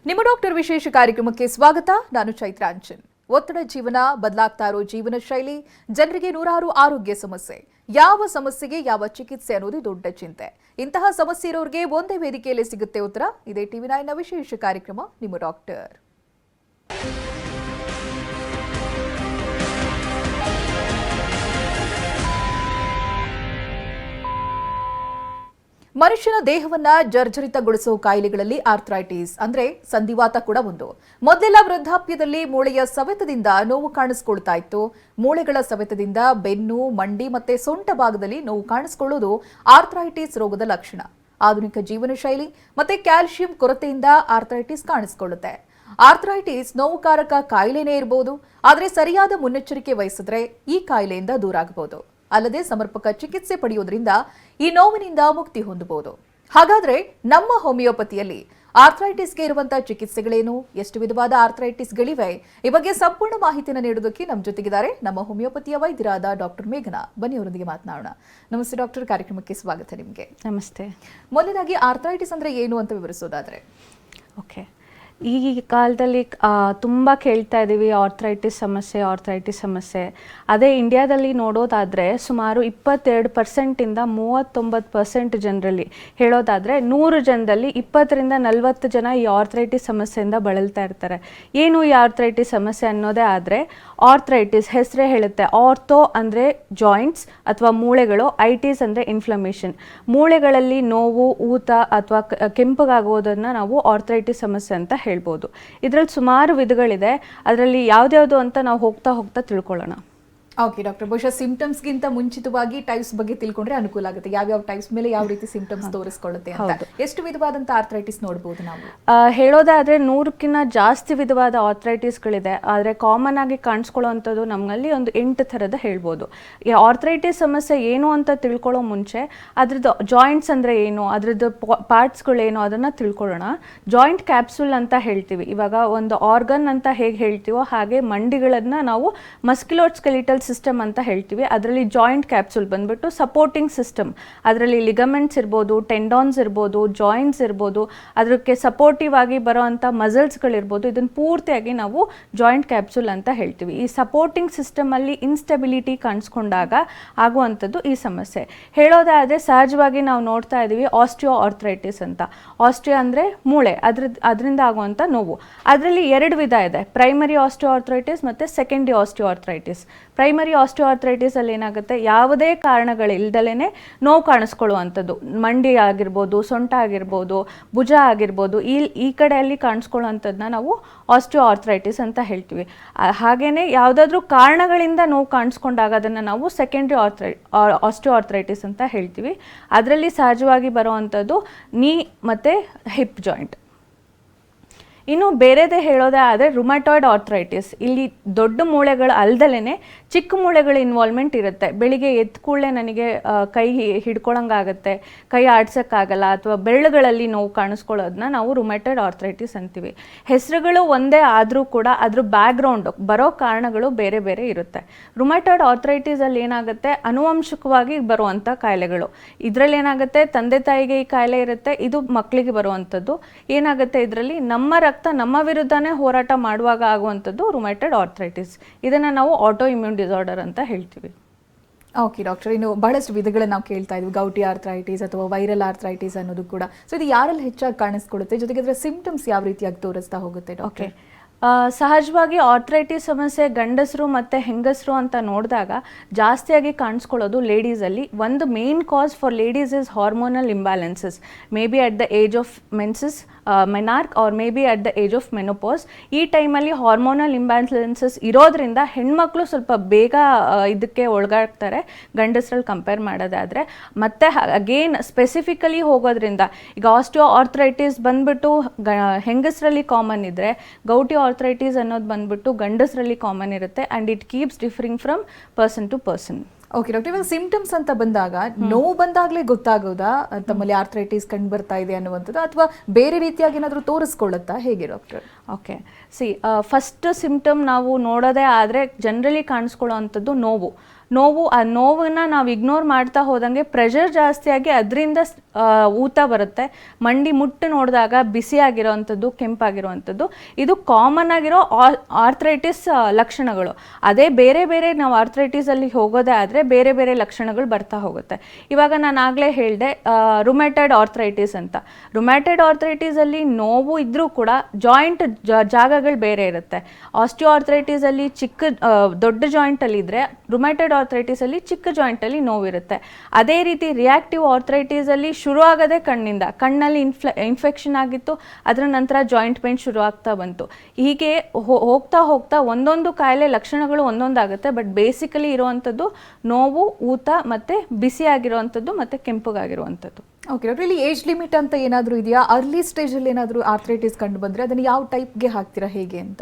ನಿಮ್ಮ ಡಾಕ್ಟರ್ ವಿಶೇಷ ಕಾರ್ಯಕ್ರಮಕ್ಕೆ ಸ್ವಾಗತ. ನಾನು ಚೈತ್ರಾಂಚನ್. ಒತ್ತಡ ಜೀವನ, ಬದಲಾಗ್ತಾ ಇರೋ ಜೀವನ ಶೈಲಿ, ಜನರಿಗೆ ನೂರಾರು ಆರೋಗ್ಯ ಸಮಸ್ಯೆ. ಯಾವ ಸಮಸ್ಯೆಗೆ ಯಾವ ಚಿಕಿತ್ಸೆ ಅನ್ನೋದು ದೊಡ್ಡ ಚಿಂತೆ. ಇಂತಹ ಸಮಸ್ಯೆ ಇರೋರಿಗೆ ಒಂದೇ ವೇದಿಕೆಯಲ್ಲಿ ಸಿಗುತ್ತೆ ಉತ್ತರ. ಇದೇ ಟಿವಿ9ನ ವಿಶೇಷ ಕಾರ್ಯಕ್ರಮ ನಿಮ್ಮ ಡಾಕ್ಟರ್. ಮನುಷ್ಯನ ದೇಹವನ್ನ ಜರ್ಜರಿತಗೊಳಿಸುವ ಕಾಯಿಲೆಗಳಲ್ಲಿ ಆರ್ಥ್ರೈಟಿಸ್ ಅಂದ್ರೆ ಸಂಧಿವಾತ ಕೂಡ ಒಂದು. ಮೊದಲೆಲ್ಲ ವೃದ್ಧಾಪ್ಯದಲ್ಲಿ ಮೂಳೆಯ ಸವೆತದಿಂದ ನೋವು ಕಾಣಿಸಿಕೊಳ್ತಾ ಇತ್ತು. ಮೂಳೆಗಳ ಸವೆತದಿಂದ ಬೆನ್ನು, ಮಂಡಿ ಮತ್ತೆ ಸೊಂಟ ಭಾಗದಲ್ಲಿ ನೋವು ಕಾಣಿಸಿಕೊಳ್ಳುವುದು ಆರ್ಥ್ರೈಟಿಸ್ ರೋಗದ ಲಕ್ಷಣ. ಆಧುನಿಕ ಜೀವನ ಶೈಲಿ ಮತ್ತೆ ಕ್ಯಾಲ್ಸಿಯಂ ಕೊರತೆಯಿಂದ ಆರ್ಥ್ರೈಟಿಸ್ ಕಾಣಿಸಿಕೊಳ್ಳುತ್ತೆ. ಆರ್ಥ್ರೈಟಿಸ್ ನೋವುಕಾರಕ ಕಾಯಿಲೆನೇ ಇರಬಹುದು, ಆದರೆ ಸರಿಯಾದ ಮುನ್ನೆಚ್ಚರಿಕೆ ವಹಿಸಿದ್ರೆ ಈ ಕಾಯಿಲೆಯಿಂದ ದೂರ ಆಗಬಹುದು. ಅಲ್ಲದೆ ಸಮರ್ಪಕ ಚಿಕಿತ್ಸೆ ಪಡೆಯುವುದರಿಂದ ಈ ನೋವಿನಿಂದ ಮುಕ್ತಿ ಹೊಂದಬಹುದು. ಹಾಗಾದ್ರೆ ನಮ್ಮ ಹೋಮಿಯೋಪತಿಯಲ್ಲಿ ಆರ್ಥ್ರೈಟಿಸ್ಗೆ ಇರುವಂತಹ ಚಿಕಿತ್ಸೆಗಳೇನು, ಎಷ್ಟು ವಿಧವಾದ ಆರ್ಥ್ರೈಟಿಸ್ಗಳಿವೆ, ಈ ಬಗ್ಗೆ ಸಂಪೂರ್ಣ ಮಾಹಿತಿಯನ್ನು ನೀಡೋದಕ್ಕೆ ನಮ್ಮ ಜೊತೆಗಿದ್ದಾರೆ ನಮ್ಮ ಹೋಮಿಯೋಪತಿಯ ವೈದ್ಯರಾದ ಡಾಕ್ಟರ್ ಮೇಘನಾ. ಬನ್ನಿ ಅವರೊಂದಿಗೆ ಮಾತನಾಡೋಣ. ನಮಸ್ತೆ ಡಾಕ್ಟರ್, ಕಾರ್ಯಕ್ರಮಕ್ಕೆ ಸ್ವಾಗತ ನಿಮಗೆ. ನಮಸ್ತೆ. ಮೊದಲಾಗಿ ಆರ್ಥ್ರೈಟಿಸ್ ಅಂದ್ರೆ ಏನು ಅಂತ ವಿವರಿಸೋದಾದ್ರೆ? ಓಕೆ, ಈ ಕಾಲದಲ್ಲಿ ತುಂಬ ಕೇಳ್ತಾ ಇದ್ದೀವಿ ಆರ್ಥ್ರೈಟಿಸ್ ಸಮಸ್ಯೆ. ಅದೇ ಇಂಡಿಯಾದಲ್ಲಿ ನೋಡೋದಾದರೆ ಸುಮಾರು 22% 39% ಜನರಲ್ಲಿ ಹೇಳೋದಾದರೆ 100 ಜನದಲ್ಲಿ 20-40 ಜನ ಈ ಆರ್ಥ್ರೈಟಿಸ್ ಸಮಸ್ಯೆಯಿಂದ ಬಳಲ್ತಾ ಇರ್ತಾರೆ. ಏನು ಈ ಆರ್ಥ್ರೈಟಿಸ್ ಸಮಸ್ಯೆ ಅನ್ನೋದೇ ಆದರೆ, ಆರ್ಥ್ರೈಟಿಸ್ ಹೆಸರೇ ಹೇಳುತ್ತೆ. ಆರ್ಥೋ ಅಂದರೆ ಜಾಯಿಂಟ್ಸ್ ಅಥವಾ ಮೂಳೆಗಳು, ಐಟಿಸ್ ಅಂದರೆ ಇನ್ಫ್ಲಮೇಷನ್. ಮೂಳೆಗಳಲ್ಲಿ ನೋವು, ಊತ ಅಥವಾ ಕೆಂಪಗಾಗೋದನ್ನು ನಾವು ಆರ್ಥ್ರೈಟಿಸ್ ಸಮಸ್ಯೆ ಅಂತ ಹೇಳ್ಬೋದು. ಇದರಲ್ಲಿ ಸುಮಾರು ವಿಧಗಳಿದೆ. ಅದರಲ್ಲಿ ಯಾವ್ದ್ಯಾವುದು ಅಂತ ನಾವು ಹೋಗ್ತಾ ತಿಳ್ಕೊಳ್ಳೋಣ. ಓಕೆ ಡಾಕ್ಟರ್, ಬಹುಶಃ ಸಿಂಪ್ಟಮ್ಸ್ಗಿಂತ ಮುಂಚಿತವಾಗಿ ಟೈಪ್ಸ್ ಬಗ್ಗೆ ತಿಳ್ಕೊಂಡ್ರೆ ಅನುಕೂಲ ಆಗುತ್ತೆ. ಯಾವ ಟೈಪ್ಸ್ ಮೇಲೆ ಯಾವ ರೀತಿ ಸಿಂಪ್ಟಮ್ಸ್ ತೋರಿಸ್ಕೊಳ್ಳುತ್ತೆ ಅಂತ. ಎಷ್ಟು ವಿಧವಾದಂತ ಆರ್ಥ್ರೈಟಿಸ್ ನೋಡಬಹುದು ನಾವು? ಹೇಳೋದಾದ್ರೆ 100ಕ್ಕಿಂತ ಜಾಸ್ತಿ ವಿಧವಾದ ಆರ್ಥ್ರೈಟಿಸ್ಗಳಿದೆ. ಆದರೆ ಕಾಮನ್ ಆಗಿ ಕಾಣಿಸ್ಕೊಳ್ಳುವಂಥದ್ದು ನಮ್ಮಲ್ಲಿ ಒಂದು 8 ಥರದ ಹೇಳ್ಬೋದು. ಈ ಆರ್ಥ್ರೈಟಿಸ್ ಸಮಸ್ಯೆ ಏನು ಅಂತ ತಿಳ್ಕೊಳ್ಳೋ ಮುಂಚೆ ಅದ್ರದ್ದು ಜಾಯಿಂಟ್ಸ್ ಅಂದ್ರೆ ಏನು, ಅದ್ರದ್ದು ಪಾರ್ಟ್ಸ್ಗಳೇನು ಅದನ್ನ ತಿಳ್ಕೊಳ್ಳೋಣ. ಜಾಯಿಂಟ್ ಕ್ಯಾಪ್ಸುಲ್ ಅಂತ ಹೇಳ್ತೀವಿ. ಇವಾಗ ಒಂದು ಆರ್ಗನ್ ಅಂತ ಹೇಗೆ ಹೇಳ್ತೀವೋ ಹಾಗೆ ಮಂಡಿಗಳನ್ನ ನಾವು ಮಸ್ಕ್ಯುಲೋಸ್ಕೆಲಿಟಲ್ ಸಿಸ್ಟಮ್ ಅಂತ ಹೇಳ್ತೀವಿ. ಅದರಲ್ಲಿ ಜಾಯಿಂಟ್ ಕ್ಯಾಪ್ಸುಲ್ ಬಂದ್ಬಿಟ್ಟು ಸಪೋರ್ಟಿಂಗ್ ಸಿಸ್ಟಮ್. ಅದರಲ್ಲಿ ಲಿಗಮೆಂಟ್ಸ್ ಇರ್ಬೋದು, ಟೆಂಡಾನ್ಸ್ ಇರ್ಬೋದು, ಜಾಯಿಂಟ್ಸ್ ಇರ್ಬೋದು, ಅದಕ್ಕೆ ಸಪೋರ್ಟಿವ್ ಆಗಿ ಬರೋವಂಥ ಮಸಲ್ಸ್ಗಳಿರ್ಬೋದು. ಇದನ್ನು ಪೂರ್ತಿಯಾಗಿ ನಾವು ಜಾಯಿಂಟ್ ಕ್ಯಾಪ್ಸುಲ್ ಅಂತ ಹೇಳ್ತೀವಿ. ಈ ಸಪೋರ್ಟಿಂಗ್ ಸಿಸ್ಟಮಲ್ಲಿ ಇನ್ಸ್ಟೆಬಿಲಿಟಿ ಕಾಣಿಸ್ಕೊಂಡಾಗ ಆಗುವಂಥದ್ದು ಈ ಸಮಸ್ಯೆ. ಹೇಳೋದಾದರೆ ಸಹಜವಾಗಿ ನಾವು ನೋಡ್ತಾ ಇದ್ದೀವಿ ಆಸ್ಟಿಯೋ ಆರ್ಥ್ರೈಟಿಸ್ ಅಂತ. ಆಸ್ಟಿಯೋ ಅಂದರೆ ಮೂಳೆ, ಅದರಿಂದ ಆಗುವಂಥ ನೋವು. ಅದರಲ್ಲಿ 2 ವಿಧ ಇದೆ, ಪ್ರೈಮರಿ ಆಸ್ಟಿಯೋ ಆರ್ಥ್ರೈಟಿಸ್ ಮತ್ತು secondary osteo arthritis. Primary osteo arthritis ಅಲ್ಲಿ ಏನಾಗುತ್ತೆ, ಯಾವುದೇ ಕಾರಣಗಳಿಲ್ದಲೇ ನೋವು ಕಾಣಿಸ್ಕೊಳ್ಳುವಂಥದ್ದು. ಮಂಡಿ ಆಗಿರ್ಬೋದು, ಸೊಂಟ ಆಗಿರ್ಬೋದು, ಭುಜ ಆಗಿರ್ಬೋದು, ಈ ಕಡೆಯಲ್ಲಿ ಕಾಣಿಸ್ಕೊಳ್ಳುವಂಥದ್ದನ್ನ ನಾವು ಆಸ್ಟಿಯೋ ಆರ್ಥ್ರೈಟಿಸ್ ಅಂತ ಹೇಳ್ತೀವಿ. ಹಾಗೇನೆ ಯಾವುದಾದ್ರೂ ಕಾರಣಗಳಿಂದ ನೋವು ಕಾಣಿಸ್ಕೊಂಡಾಗ ಅದನ್ನು ನಾವು ಸೆಕೆಂಡ್ರಿ ಆಸ್ಟಿಯೋ ಆರ್ಥ್ರೈಟಿಸ್ ಅಂತ ಹೇಳ್ತೀವಿ. ಅದರಲ್ಲಿ ಸಹಜವಾಗಿ ಬರುವಂಥದ್ದು ನೀ ಮತ್ತು ಹಿಪ್ ಜಾಯಿಂಟ್. ಇನ್ನು ಬೇರೆದೇ ಹೇಳೋದೇ ಆದರೆ ರುಮಟಾಯ್ಡ್ ಆರ್ಥ್ರೈಟಿಸ್. ಇಲ್ಲಿ ದೊಡ್ಡ ಮೂಳೆಗಳು ಅಲ್ದಲೇ ಚಿಕ್ಕ ಮೂಳೆಗಳ ಇನ್ವಾಲ್ವ್ಮೆಂಟ್ ಇರುತ್ತೆ. ಬೆಳಿಗ್ಗೆ ಎದ್ದ ಕೂಡಲೇ ನನಗೆ ಕೈ ಹಿಡ್ಕೊಳಂಗಾಗತ್ತೆ, ಕೈ ಆಡ್ಸೋಕ್ಕಾಗಲ್ಲ, ಅಥವಾ ಬೆರಳುಗಳಲ್ಲಿ ನೋವು ಕಾಣಿಸ್ಕೊಳ್ಳೋದನ್ನ ನಾವು ರುಮಟಾಯ್ಡ್ ಆರ್ಥ್ರೈಟಿಸ್ ಅಂತೀವಿ. ಹೆಸರುಗಳು ಒಂದೇ ಆದರೂ ಕೂಡ ಅದ್ರ ಬ್ಯಾಕ್ಗ್ರೌಂಡ್ ಬರೋ ಕಾರಣಗಳು ಬೇರೆ ಬೇರೆ ಇರುತ್ತೆ. ರುಮಟಾಯ್ಡ್ ಆರ್ಥ್ರೈಟಿಸಲ್ಲಿ ಏನಾಗುತ್ತೆ, ಅನುವಂಶಿಕವಾಗಿ ಬರುವಂಥ ಕಾಯಿಲೆಗಳು. ಇದರಲ್ಲಿ ಏನಾಗುತ್ತೆ, ತಂದೆ ತಾಯಿಗೆ ಈ ಕಾಯಿಲೆ ಇರುತ್ತೆ, ಇದು ಮಕ್ಕಳಿಗೆ ಬರುವಂಥದ್ದು. ಏನಾಗುತ್ತೆ, ಇದರಲ್ಲಿ ನಮ್ಮ ವಿರುದ್ಧನೇ ಹೋರಾಟ ಮಾಡುವಾಗ ಆಗುವಂಥದ್ದು ರುಮಟಾಯ್ಡ್ ಆರ್ಥ್ರೈಟಿಸ್. ಇದನ್ನು ನಾವು ಆಟೋ ಇಮ್ಯೂನ್ ಡಿಸಾರ್ಡರ್ ಅಂತ ಹೇಳ್ತೀವಿ. ಓಕೆ ಡಾಕ್ಟರ್, ಇನ್ನು ಬಹಳಷ್ಟು ವಿಧಗಳನ್ನ ನಾವು ಕೇಳ್ತಾ ಇದ್ವಿ, ಗೌಟಿ ಆರ್ಥ್ರೈಟಿಸ್ ಅಥವಾ ವೈರಲ್ ಆರ್ಥ್ರೈಟಿಸ್ ಅನ್ನೋದು ಕೂಡ. ಸೊ ಇದು ಯಾರಲ್ಲಿ ಹೆಚ್ಚಾಗಿ ಕಾಣಿಸ್ಕೊಳ್ಳುತ್ತೆ, ಜೊತೆಗೆ ಅದರ ಸಿಂಪ್ಟಮ್ಸ್ ಯಾವ ರೀತಿಯಾಗಿ ತೋರಿಸ್ತಾ ಹೋಗುತ್ತೆ ಡಾಕ್ಟರ್? ಸಹಜವಾಗಿ ಆರ್ಥ್ರೈಟಿಸ್ ಸಮಸ್ಯೆ ಗಂಡಸರು ಮತ್ತು ಹೆಂಗಸರು ಅಂತ ನೋಡಿದಾಗ ಜಾಸ್ತಿಯಾಗಿ ಕಾಣಿಸ್ಕೊಳ್ಳೋದು ಲೇಡೀಸಲ್ಲಿ. ಒಂದು main cause for ladies is hormonal imbalances, maybe at the age of menses menarche or maybe at the age of menopause. ಈ ಟೈಮಲ್ಲಿ ಹಾರ್ಮೋನಲ್ ಇಂಬ್ಯಾಲೆನ್ಸಸ್ ಇರೋದ್ರಿಂದ ಹೆಣ್ಮಕ್ಳು ಸ್ವಲ್ಪ ಬೇಗ ಇದಕ್ಕೆ ಒಳಗಾಗ್ತಾರೆ ಗಂಡಸರಲ್ಲಿ ಕಂಪೇರ್ ಮಾಡೋದಾದರೆ. ಮತ್ತು ಅಗೇನ್ ಸ್ಪೆಸಿಫಿಕಲಿ ಹೋಗೋದ್ರಿಂದ ಈಗ ಆಸ್ಟಿಯೋ ಆರ್ಥ್ರೈಟಿಸ್ ಬಂದ್ಬಿಟ್ಟು ಹೆಂಗಸರಲ್ಲಿ ಕಾಮನ್ ಇದ್ದರೆ, ಗೌಟಿ ಆರ್ಥ್ರೈಟಿಸ್ ಅನ್ನೋದು ಬಂದ್ಬಿಟ್ಟು ಗಂಡಸರಲ್ಲಿ ಕಾಮನ್ ಇರುತ್ತೆ. And it keeps differing from person to person. Okay doctor, ಇವಾಗ ಸಿಂಪ್ಟಮ್ಸ್ ಅಂತ ಬಂದಾಗ ನೋವು ಬಂದಾಗಲೇ ಗೊತ್ತಾಗೋದಾ ತಮ್ಮಲ್ಲಿ ಆರ್ಥ್ರೈಟಿಸ್ ಕಂಡು ಬರ್ತಾ ಇದೆ ಅನ್ನುವಂಥದ್ದು, ಅಥವಾ ಬೇರೆ ರೀತಿಯಾಗಿ ಏನಾದರೂ ತೋರಿಸ್ಕೊಳ್ಳುತ್ತಾ, ಹೇಗೆ ಡಾಕ್ಟರ್? ಓಕೆ, ಫಸ್ಟ್ ಸಿಂಪ್ಟಮ್ ನಾವು ನೋಡೋದೇ ಆದರೆ ಜನರಲಿ ಕಾಣಿಸ್ಕೊಳ್ಳೋ ಅಂಥದ್ದು ನೋವು. ಆ ನೋವನ್ನ ನಾವು ಇಗ್ನೋರ್ ಮಾಡ್ತಾ ಹೋದಂಗೆ ಪ್ರೆಷರ್ ಜಾಸ್ತಿ ಆಗಿ ಅದರಿಂದ ಊತ ಬರುತ್ತೆ. ಮಂಡಿ ಮುಟ್ಟು ನೋಡಿದಾಗ ಬಿಸಿ ಆಗಿರೋವಂಥದ್ದು, ಕೆಂಪಾಗಿರುವಂಥದ್ದು, ಇದು ಕಾಮನ್ ಆಗಿರೋ ಆರ್ಥ್ರೈಟಿಸ್ ಲಕ್ಷಣಗಳು. ಅದೇ ಬೇರೆ ಬೇರೆ ನಾವು ಆರ್ಥ್ರೈಟಿಸಲ್ಲಿ ಹೋಗೋದೇ ಆದರೆ ಬೇರೆ ಬೇರೆ ಲಕ್ಷಣಗಳು ಬರ್ತಾ ಹೋಗುತ್ತೆ. ಇವಾಗ ನಾನು ಆಗಲೇ ಹೇಳಿದೆ ರುಮ್ಯಾಟೈಡ್ ಆರ್ಥ್ರೈಟಿಸ್ ಅಂತ. ರುಮ್ಯಾಟೈಡ್ ಆರ್ಥ್ರೈಟಿಸಲ್ಲಿ ನೋವು ಇದ್ದರೂ ಕೂಡ ಜಾಯಿಂಟ್ ಜಾಗಗಳು ಬೇರೆ ಇರುತ್ತೆ. ಆಸ್ಟಿಯೋ ಆರ್ಥ್ರೈಟಿಸಲ್ಲಿ ದೊಡ್ಡ ಜಾಯಿಂಟಲ್ಲಿ ಇದ್ದರೆ ರುಮ್ಯಾಟೈಡ್ ಆರ್ಥ್ರೈಟಿಸಲ್ಲಿ ಚಿಕ್ಕ ಜಾಯಿಂಟಲ್ಲಿ ನೋವಿರುತ್ತೆ. ಅದೇ ರೀತಿ ರಿಯಾಕ್ಟಿವ್ ಆರ್ಥ್ರೈಟಿಸಲ್ಲಿ ಶುರು ಆಗದೆ ಕಣ್ಣಲ್ಲಿ ಇನ್ಫೆಕ್ಷನ್ ಆಗಿತ್ತು, ಅದರ ನಂತರ ಜಾಯಿಂಟ್ ಪೇನ್ ಶುರು ಆಗ್ತಾ ಬಂತು. ಹೀಗೆ ಹೋಗ್ತಾ ಹೋಗ್ತಾ ಒಂದೊಂದು ಕಾಯಿಲೆ ಲಕ್ಷಣಗಳು ಒಂದೊಂದಾಗುತ್ತೆ. ಬಟ್ ಬೇಸಿಕಲಿ ಇರುವಂಥದ್ದು ನೋವು, ಊತ ಮತ್ತು ಬಿಸಿ ಆಗಿರುವಂಥದ್ದು ಮತ್ತು ಕೆಂಪಗಾಗಿರುವಂಥದ್ದು. ಓಕೆ ಡಾಕ್ಟರ್, ಇಲ್ಲಿ ಏಜ್ ಲಿಮಿಟ್ ಅಂತ ಏನಾದರೂ ಇದೆಯಾ? ಅರ್ಲಿ ಸ್ಟೇಜಲ್ಲಿ ಏನಾದರೂ ಆರ್ಥ್ರೈಟಿಸ್ ಕಂಡು ಬಂದರೆ ಅದನ್ನು ಯಾವ ಟೈಪ್ಗೆ ಹಾಕ್ತೀರಾ, ಹೇಗೆ ಅಂತ?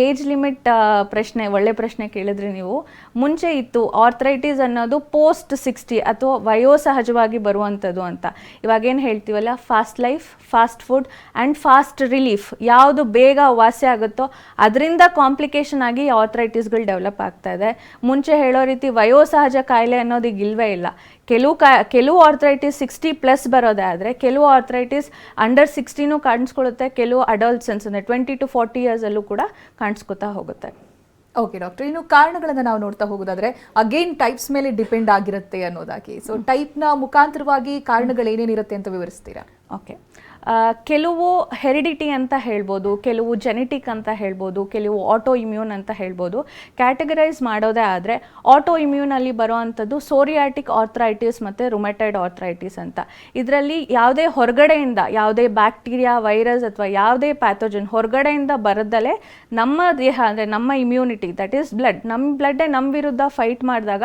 ಏಜ್ ಲಿಮಿಟ್ ಪ್ರಶ್ನೆ ಒಳ್ಳೆ ಪ್ರಶ್ನೆ ಕೇಳಿದ್ರಿ ನೀವು. ಮುಂಚೆ ಇತ್ತು ಆರ್ಥ್ರೈಟಿಸ್ ಅನ್ನೋದು ಪೋಸ್ಟ್ 60 ಅಥವಾ ವಯೋಸಹಜವಾಗಿ ಬರುವಂಥದ್ದು ಅಂತ. ಇವಾಗೇನು ಹೇಳ್ತೀವಲ್ಲ, fast life, fast food and fast relief, ಯಾವುದು ಬೇಗ ವಾಸಿ ಆಗುತ್ತೋ ಅದರಿಂದ ಕಾಂಪ್ಲಿಕೇಶನ್ ಆಗಿ ಆರ್ಥ್ರೈಟಿಸ್ಗಳು ಡೆವಲಪ್ ಆಗ್ತಾ ಇದೆ. ಮುಂಚೆ ಹೇಳೋ ರೀತಿ ವಯೋಸಹಜ ಕಾಯಿಲೆ ಅನ್ನೋದು ಈಗ ಇಲ್ವೇ ಇಲ್ಲ. ಕೆಲವು ಆರ್ಥ್ರೈಟಿಸ್ 60+ ಬರೋದೇ ಆದರೆ ಕೆಲವು ಆರ್ಥ್ರೈಟಿಸ್ ಅಂಡರ್ 60 ಕಾಣಿಸ್ಕೊಳ್ಳುತ್ತೆ. ಕೆಲವು ಅಡಲ್ಟ್ಸನ್ಸ್ ಅಂದರೆ 20 to 40 ಇಯರ್ಸಲ್ಲೂ ಕೂಡ ಕಾಣಿಸ್ಕೊತಾ ಹೋಗುತ್ತೆ. ಓಕೆ ಡಾಕ್ಟರ್, ಇನ್ನು ಕಾರಣಗಳನ್ನು ನಾವು ನೋಡ್ತಾ ಹೋಗೋದಾದ್ರೆ ಅಗೇನ್ ಟೈಪ್ಸ್ ಮೇಲೆ ಡಿಪೆಂಡ್ ಆಗಿರುತ್ತೆ ಅನ್ನೋದಾಗಿ. ಸೊ ಟೈಪ್ನ ಮುಖಾಂತರವಾಗಿ ಕಾರಣಗಳು ಏನೇನಿರುತ್ತೆ ಅಂತ ವಿವರಿಸ್ತೀರಾ? ಓಕೆ, ಕೆಲವು ಹೆರಿಡಿಟಿ ಅಂತ ಹೇಳ್ಬೋದು, ಕೆಲವು ಜೆನೆಟಿಕ್ ಅಂತ ಹೇಳ್ಬೋದು, ಕೆಲವು ಆಟೋ ಇಮ್ಯೂನ್ ಅಂತ ಹೇಳ್ಬೋದು. ಕ್ಯಾಟಗರೈಸ್ ಮಾಡೋದೇ ಆದರೆ ಆಟೋ ಇಮ್ಯೂನಲ್ಲಿ ಬರೋವಂಥದ್ದು ಸೋರಿಯಾಟಿಕ್ ಆರ್ಥ್ರೈಟಿಸ್ ಮತ್ತು ರುಮ್ಯಾಟೈಡ್ ಆರ್ಥ್ರೈಟಿಸ್ ಅಂತ. ಇದರಲ್ಲಿ ಯಾವುದೇ ಹೊರಗಡೆಯಿಂದ ಯಾವುದೇ ಬ್ಯಾಕ್ಟೀರಿಯಾ, ವೈರಸ್ ಅಥವಾ ಯಾವುದೇ ಪ್ಯಾಥೋಜನ್ ಹೊರಗಡೆಯಿಂದ ಬರದಲ್ಲೇ ನಮ್ಮ ದೇಹ ಅಂದರೆ ನಮ್ಮ ಇಮ್ಯೂನಿಟಿ, ದಟ್ ಈಸ್ ನಮ್ಮ ಬ್ಲಡ್ಡೇ ನಮ್ಮ ವಿರುದ್ಧ ಫೈಟ್ ಮಾಡಿದಾಗ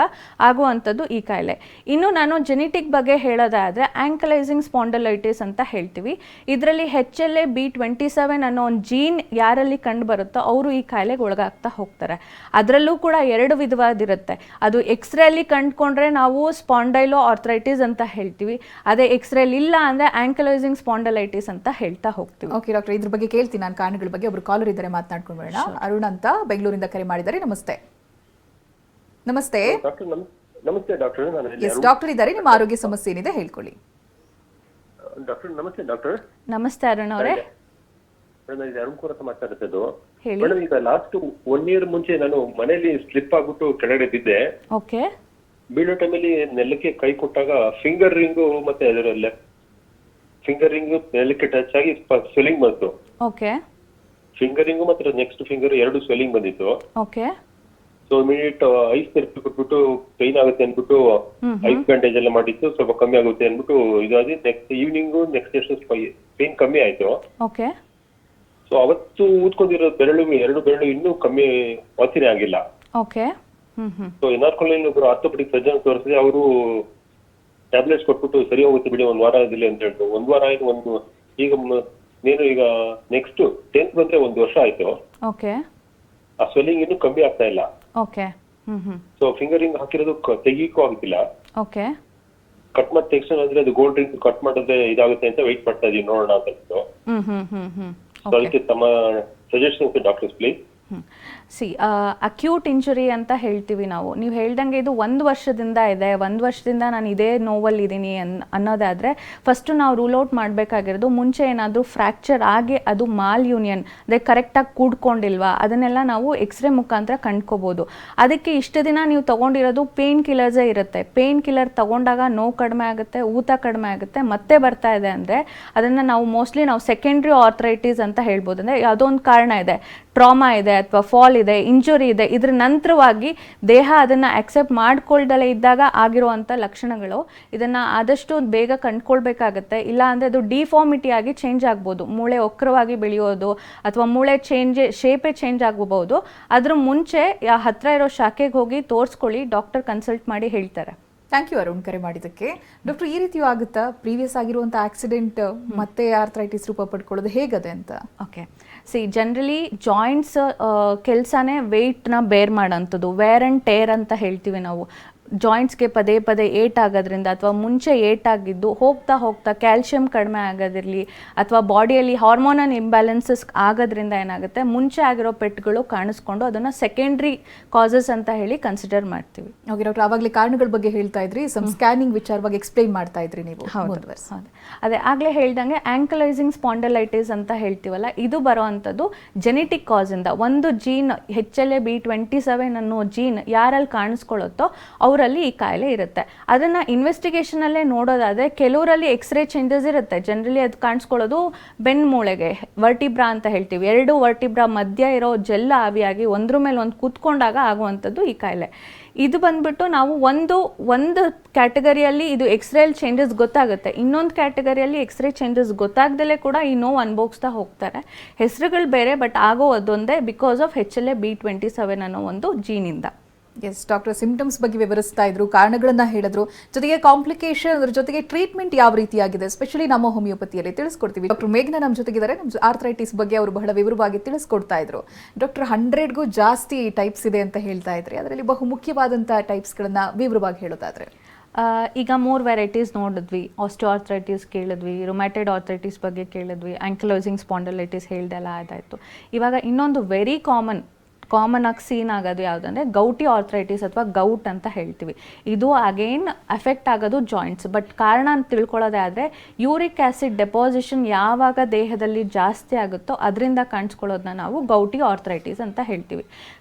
ಆಗುವಂಥದ್ದು ಈ ಕಾಯಿಲೆ. ಇನ್ನು ನಾನು ಜೆನೆಟಿಕ್ ಬಗ್ಗೆ ಹೇಳೋದಾದರೆ ಆಂಕಲೈಸಿಂಗ್ ಸ್ಪಾಂಡಲೈಟಿಸ್ ಅಂತ ಹೇಳ್ತೀವಿ. ಇದರಲ್ಲಿ HLA-B27 ಅನ್ನೋ ಒಂದು ಜೀನ್ ಯಾರಲ್ಲಿ ಕಂಡು ಬರುತ್ತೋ ಅವರು ಈ ಕಾಯಿಲೆಗೆ ಒಳಗಾಗ್ತಾ ಹೋಗ್ತಾರೆ. ಅದರಲ್ಲೂ ಕೂಡ 2 ವಿಧವಾದಿರುತ್ತೆ. ಅದು ಎಕ್ಸ್ರೇಲಿ ಕಂಡುಕೊಂಡ್ರೆ ನಾವು ಸ್ಪಾಂಡೈಲೋ ಆರ್ಥ್ರೈಟಿಸ್ ಅಂತ ಹೇಳ್ತೀವಿ. ಅದೇ ಎಕ್ಸ್ರೇಲಿ ಇಲ್ಲ ಅಂದರೆ ಆಂಕಲೈಸಿಂಗ್ ಸ್ಪಾಂಡಲೈಟಿಸ್ ಅಂತ ಹೇಳ್ತಾ ಹೋಗ್ತೀವಿ. ಓಕೆ ಡಾಕ್ಟರ್, ಇದ್ರ ಬಗ್ಗೆ ಕೇಳ್ತೀನಿ ನಾನು ಕಾರಣಗಳ ಬಗ್ಗೆ. ಒಬ್ರು ಕಾಲರ್ ಇದ್ದಾರೆ, ಮಾತನಾಡ್ಕೊಂಡು ಬರೋಣ. ಅರುಣ್ ಅಂತ ಬೆಂಗಳೂರಿಂದ ಕರೆ ಮಾಡಿದ್ದಾರೆ. ನಮಸ್ತೆ. ನಮಸ್ತೆ ನಮಸ್ತೆ ಡಾಕ್ಟರ್. ಎಸ್ ಡಾಕ್ಟರ್ ಇದ್ದಾರೆ, ನಿಮ್ಮ ಆರೋಗ್ಯ ಸಮಸ್ಯೆ ಏನಿದೆ ಹೇಳ್ಕೊಳ್ಳಿ. ಡಾಕ್ಟರ್ ನಮಸ್ತೆ. ಡಾಕ್ಟರ್ ನಮಸ್ತೆ ಅರುಣ್ ಅವರೇ. ನಾನು ಅರುಣ್ ಕೂರ್ ಅಂತ ಮಾತಾಡ್ತಿದ್ದು. ಹೇಳಿ. ಮೇಡಮ್, ಈಗ ಲಾಸ್ಟ್ 1 year ಮುಂಚೆ ನಾನು ಮನೆಯಲ್ಲಿ ಸ್ಲಿಪ್ ಆಗ್ಬಿಟ್ಟು ಕೆಳಗಡೆ ಬಿದ್ದೆ. ಓಕೆ. ಬೀಳೋ ಟೈಮಲ್ಲಿ ನೆಲಕ್ಕೆ ಕೈ ಕೊಟ್ಟಾಗ ಫಿಂಗರ್ ರಿಂಗು ಮತ್ತೆ ಅದರ ಫಿಂಗರ್ ರಿಂಗ್ ನೆಲಕ್ಕೆ ಟಚ್ ಆಗಿ ಸ್ವೆಲ್ಲಿಂಗ್ ಬಂತು. ಓಕೆ. ಫಿಂಗರ್ ರಿಂಗು ಮತ್ತೆ ನೆಕ್ಸ್ಟ್ ಫಿಂಗರ್ 2 ಸ್ವೆಲ್ಲಿಂಗ್ ಬಂದಿತ್ತು. Okay. So immediate ice therapy ಕೊಟ್ಬಿಟ್ಟು ಪೈನ್ ಆಗುತ್ತೆ ಅನ್ಬಿಟ್ಟು ಐಸ್ ಬ್ಯಾಂಡೇಜ್ ಎಲ್ಲ ಮಾಡಿತ್ತು, ಸ್ವಲ್ಪ ಕಮ್ಮಿ ಆಗುತ್ತೆ ಅನ್ಬಿಟ್ಟು ಇದಾಗಿ ನೆಕ್ಸ್ಟ್ ಈವ್ನಿಂಗ್ ನೆಕ್ಸ್ಟ್ ಪೈನ್ ಕಮ್ಮಿ ಆಯ್ತು. ಓಕೆ. ಸೊ ಅವತ್ತು ಊದ್ಕೊಂಡಿರೋ 2 ಬೆರಳು ಇನ್ನೂ ಕಮ್ಮಿ ವಾಸಿನೇ ಆಗಿಲ್ಲ. ಓಕೆ. ಸೊ ಎನ್ಆರ್ಕೊಳ್ಳಿ ಒಬ್ರು ಆರ್ಥೋಪೆಡಿಕ್ ಸರ್ಜನ್ ತೋರಿಸಿದೆ. ಅವರು ಟ್ಯಾಬ್ಲೆಟ್ಸ್ ಕೊಟ್ಬಿಟ್ಟು ಸರಿ ಹೋಗುತ್ತೆ ಬಿಡಿ 1 ವಾರದಲ್ಲಿ ಅಂತ ಹೇಳಿದ್ರು. 1 ವಾರ ಆಯ್ತು. ಈಗ ನೆಕ್ಸ್ಟ್ 10th ಬಂದ್ರೆ 1 ವರ್ಷ ಆಯ್ತು. ಓಕೆ. ಆ ಸ್ವೆಲ್ಲಿಂಗ್ ಇನ್ನೂ ಕಮ್ಮಿ ಆಗ್ತಾ ಇಲ್ಲ. ಓಕೆ. ಸೊ ಫಿಂಗರಿಂಗ್ ಹಾಕಿರೋದು ತೆಗೀಕೂ ಆಗ್ತಿಲ್ಲ. ಓಕೆ. ಕಟ್ ಮಾಡಿ ತೆಗ್ಸೋಣ ಅಂದ್ರೆ ಅದು ಗೋಲ್ಡ್ ರಿಂಗ್ ಕಟ್ ಮಾಡಿದ್ರೆ ಇದಾಗುತ್ತೆ ಅಂತ ವೆಯ್ಟ್ ಮಾಡ್ತಾ ಇದೀವಿ, ನೋಡೋಣ ಅಂತ. ಸೊ ಅದಕ್ಕೆ ತಮ್ಮ suggestions doctors please. Acute injury ಅಂತ ಹೇಳ್ತೀವಿ ನಾವು. ನೀವು ಹೇಳ್ದಂಗೆ ಇದು 1 ವರ್ಷದಿಂದ ಇದೆ, 1 ವರ್ಷದಿಂದ ನಾನು ಇದೇ ನೋವಲ್ಲಿದ್ದೀನಿ ಅನ್ನೋದಾದರೆ ಫಸ್ಟು ನಾವು ರೂಲ್ ಔಟ್ ಮಾಡಬೇಕಾಗಿರೋದು, ಮುಂಚೆ ಏನಾದರೂ ಫ್ರ್ಯಾಕ್ಚರ್ ಆಗಿ ಅದು ಮಾಲ್ ಯೂನಿಯನ್ ಅಂದರೆ ಕರೆಕ್ಟಾಗಿ ಕೂಡ್ಕೊಂಡಿಲ್ವಾ ಅದನ್ನೆಲ್ಲ ನಾವು ಎಕ್ಸ್ರೇ ಮುಖಾಂತರ ಕಂಡ್ಕೋಬೋದು. ಅದಕ್ಕೆ ಇಷ್ಟು ದಿನ ನೀವು ತೊಗೊಂಡಿರೋದು ಪೇನ್ ಕಿಲ್ಲರ್ಸೇ ಇರುತ್ತೆ. ಪೇನ್ ಕಿಲ್ಲರ್ ತೊಗೊಂಡಾಗ ನೋವು ಕಡಿಮೆ ಆಗುತ್ತೆ, ಊತ ಕಡಿಮೆ ಆಗುತ್ತೆ, ಮತ್ತೆ ಬರ್ತಾ ಇದೆ ಅಂದರೆ ಅದನ್ನು ನಾವು ಮೋಸ್ಟ್ಲಿ ಸೆಕೆಂಡ್ರಿ ಆರ್ಥ್ರೈಟಿಸ್ ಅಂತ ಹೇಳ್ಬೋದು. ಅಂದರೆ ಯಾವುದೋ ಒಂದು ಕಾರಣ ಇದೆ, ಟ್ರಾಮಾ ಇದೆ ಅಥವಾ ಫಾಲ್ ಇದೆ, ಇಂಜುರಿ ಇದೆ, ಇದ್ರ ನಂತರವಾಗಿ ದೇಹ ಅದನ್ನು ಆಕ್ಸೆಪ್ಟ್ ಮಾಡ್ಕೊಳ್ದಲೇ ಇದ್ದಾಗ ಆಗಿರುವಂಥ ಲಕ್ಷಣಗಳು. ಇದನ್ನು ಆದಷ್ಟು ಬೇಗ ಕಂಡುಕೊಳ್ಬೇಕಾಗತ್ತೆ. ಇಲ್ಲ ಅಂದರೆ ಅದು ಡಿಫಾರ್ಮಿಟಿ ಆಗಿ ಚೇಂಜ್ ಆಗ್ಬೋದು, ಮೂಳೆ ವಕ್ರವಾಗಿ ಬೆಳೆಯೋದು ಅಥವಾ ಮೂಳೆ ಶೇಪೇ ಚೇಂಜ್ ಆಗಬಹುದು. ಅದ್ರ ಮುಂಚೆ ಹತ್ತಿರ ಇರೋ ಶಾಖೆಗೆ ಹೋಗಿ ತೋರಿಸ್ಕೊಳ್ಳಿ, ಡಾಕ್ಟರ್ ಕನ್ಸಲ್ಟ್ ಮಾಡಿ ಹೇಳ್ತಾರೆ. ಥ್ಯಾಂಕ್ ಯು ಅರುಣ್, ಕರೆ ಮಾಡಿದ್ದಕ್ಕೆ. ಡಾಕ್ಟರ್, ಈ ರೀತಿಯೂ ಆಗುತ್ತಾ ಪ್ರೀವಿಯಸ್ ಆಗಿರುವಂಥ ಆಕ್ಸಿಡೆಂಟ್ ಮತ್ತೆ ಆರ್ಥ್ರೈಟಿಸ್ ರೂಪ ಪಡ್ಕೊಳ್ಳೋದು ಹೇಗದೆ ಅಂತ? ಓಕೆ, ಜನರಲಿ ಜಾಯಿಂಟ್ಸ್ ಕೆಲಸನೇ ವೆಯ್ಟ್ನ ಬೇರ್ ಮಾಡೋಂಥದ್ದು, ವೇರ್ ಆ್ಯಂಡ್ ಟೇರ್ ಅಂತ ಹೇಳ್ತೀವಿ ನಾವು. ಜಾಯಿಂಟ್ಸ್ಗೆ ಪದೇ ಪದೇ ಏಟ್ ಆಗೋದ್ರಿಂದ ಅಥವಾ ಮುಂಚೆ ಏಟ್ ಆಗಿದ್ದು ಹೋಗ್ತಾ ಹೋಗ್ತಾ ಕ್ಯಾಲ್ಶಿಯಂ ಕಡಿಮೆ ಆಗೋದಿರಲಿ ಅಥವಾ ಬಾಡಿಯಲ್ಲಿ ಹಾರ್ಮೋನಲ್ ಇಂಬ್ಯಾಲೆನ್ಸಸ್ ಆಗೋದ್ರಿಂದ ಏನಾಗುತ್ತೆ ಮುಂಚೆ ಆಗಿರೋ ಪೆಟ್ಗಳು ಕಾಣಿಸ್ಕೊಂಡು ಅದನ್ನು ಸೆಕೆಂಡ್ರಿ ಕಾಸಸ್ ಅಂತ ಹೇಳಿ ಕನ್ಸಿಡರ್ ಮಾಡ್ತೀವಿ. ಓಕೆ ಡಾಕ್ಟರ್, ಆವಾಗಲೇ ಕಾರಣಗಳ ಬಗ್ಗೆ ಹೇಳ್ತಾ ಇದ್ರಿ, ಸ್ಕ್ಯಾನಿಂಗ್ ವಿಚಾರವಾಗಿ ಎಕ್ಸ್ಪ್ಲೈನ್ ಮಾಡ್ತಾ ಇದ್ರಿ ನೀವು. ಹೌದು. ಅದೇ ಆಗಲೇ ಹೇಳ್ದಂಗೆ ಆಂಕಲೈಸಿಂಗ್ ಸ್ಪಾಂಡಲೈಟಿಸ್ ಅಂತ ಹೇಳ್ತೀವಲ್ಲ, ಇದು ಬರೋವಂಥದ್ದು ಜೆನೆಟಿಕ್ ಕಾಸಿಂದ. ಒಂದು ಜೀನ್ HLA-B27 ಅನ್ನೋ ಜೀನ್ ಯಾರಲ್ಲಿ ಕಾಣಿಸ್ಕೊಳ್ಳುತ್ತೋ ಅವರಲ್ಲಿ ಈ ಕಾಯಿಲೆ ಇರುತ್ತೆ. ಅದನ್ನು ಇನ್ವೆಸ್ಟಿಗೇಷನಲ್ಲೇ ನೋಡೋದಾದರೆ ಕೆಲವರಲ್ಲಿ ಎಕ್ಸ್ರೇ ಚೇಂಜಸ್ ಇರುತ್ತೆ. ಜನರಲಿ ಅದು ಕಾಣಿಸ್ಕೊಳ್ಳೋದು ಬೆನ್ನು ಮೂಳೆಗೆ ವರ್ಟಿಬ್ರಾ ಅಂತ ಹೇಳ್ತೀವಿ. 2 ವರ್ಟಿಬ್ರಾ ಮಧ್ಯ ಇರೋ ಜೆಲ್ ಆವಿಯಾಗಿ ಒಂದ್ರ ಮೇಲೆ ಒಂದು ಕೂತ್ಕೊಂಡಾಗ ಆಗುವಂಥದ್ದು ಈ ಕಾಯಿಲೆ. ಇದು ಬಂದ್ಬಿಟ್ಟು ನಾವು ಒಂದು ಕ್ಯಾಟಗರಿಯಲ್ಲಿ ಇದು ಎಕ್ಸ್ರೇಲ್ ಚೇಂಜಸ್ ಗೊತ್ತಾಗುತ್ತೆ, ಇನ್ನೊಂದು ಕ್ಯಾಟಗರಿಯಲ್ಲಿ ಎಕ್ಸ್ರೇ ಚೇಂಜಸ್ ಗೊತ್ತಾಗ್ದಲೇ ಕೂಡ ಈ ನೋವು ಅನುಭವಿಸ್ತಾ ಹೋಗ್ತಾರೆ. ಹೆಸರುಗಳು ಬೇರೆ, ಬಟ್ ಆಗೋ ಅದೊಂದೇ ಬಿಕಾಸ್ ಆಫ್ HLA-B27 ಅನ್ನೋ ಒಂದು ಜೀನಿಂದ. ಎಸ್ ಡಾಕ್ಟರ್, ಸಿಂಪ್ಟಮ್ಸ್ ಬಗ್ಗೆ ವಿವರಿಸ್ತಾ ಇದ್ರು, ಕಾರಣಗಳನ್ನ ಹೇಳಿದ್ರು, ಜೊತೆಗೆ ಕಾಂಪ್ಲಿಕೇಶನ್, ಅದ್ರ ಜೊತೆಗೆ ಟ್ರೀಟ್ಮೆಂಟ್ ಯಾವ ರೀತಿಯಾಗಿದೆ ಸ್ಪೆಷಲಿ ನಮ್ಮ ಹೋಮಿಯೋಪತಿಯಲ್ಲಿ ತಿಳಿಸ್ಕೊಡ್ತೀವಿ. ಡಾಕ್ಟರ್ ಮೇಘ್ನಾ ನಮ್ಮ ಜೊತೆಗಿದ್ದಾರೆ. ನಮ್ಮ ಆರ್ಥರೈಟಿಸ್ ಬಗ್ಗೆ ಅವರು ಬಹಳ ವಿವರವಾಗಿ ತಿಳಿಸ್ಕೊಡ್ತಾ ಇದ್ರು. ಡಾಕ್ಟರ್, 100ಗೂ ಜಾಸ್ತಿ ಟೈಪ್ಸ್ ಇದೆ ಅಂತ ಹೇಳ್ತಾ ಇದ್ರಿ, ಅದರಲ್ಲಿ ಬಹು ಮುಖ್ಯವಾದಂತಹ ಟೈಪ್ಸ್ಗಳನ್ನ ವಿವರವಾಗಿ ಹೇಳೋದಾದ್ರೆ ಈಗ 3 ವೆರೈಟೀಸ್ ನೋಡಿದ್ವಿ. ಆಸ್ಟಿಯೋಆರ್ಥರೈಟಿಸ್ ಕೇಳಿದ್ವಿ, ರುಮ್ಯಾಟೆಡ್ ಆರ್ಥರೈಟಿಸ್ ಬಗ್ಗೆ ಕೇಳಿದ್ವಿ, ಆಂಕಲೈಸಿಂಗ್ ಸ್ಪಾಂಡಲೈಟಿಸ್ ಹೇಳ್ದೆಲ್ಲ ಆದಾಯಿತು. ಇವಾಗ ಇನ್ನೊಂದು ವೆರಿ ಕಾಮನ್ ಆಗಿ ಸೀನ್ ಆಗೋದು ಯಾವುದಂದರೆ ಗೌಟಿ ಆರ್ಥರೈಟಿಸ್ ಅಥವಾ ಗೌಟ್ ಅಂತ ಹೇಳ್ತೀವಿ. ಇದು ಅಗೇನ್ ಅಫೆಕ್ಟ್ ಆಗೋದು ಜಾಯಿಂಟ್ಸ್, ಬಟ್ ಕಾರಣ ಅಂತ ತಿಳ್ಕೊಳ್ಳೋದೇ ಆದರೆ ಯೂರಿಕ್ ಆ್ಯಸಿಡ್ ಡೆಪಾಸಿಷನ್ ಯಾವಾಗ ದೇಹದಲ್ಲಿ ಜಾಸ್ತಿ ಆಗುತ್ತೋ ಅದರಿಂದ ಕಾಣಿಸ್ಕೊಳ್ಳೋದನ್ನ ನಾವು ಗೌಟಿ ಆರ್ಥರೈಟಿಸ್ ಅಂತ ಹೇಳ್ತೀವಿ.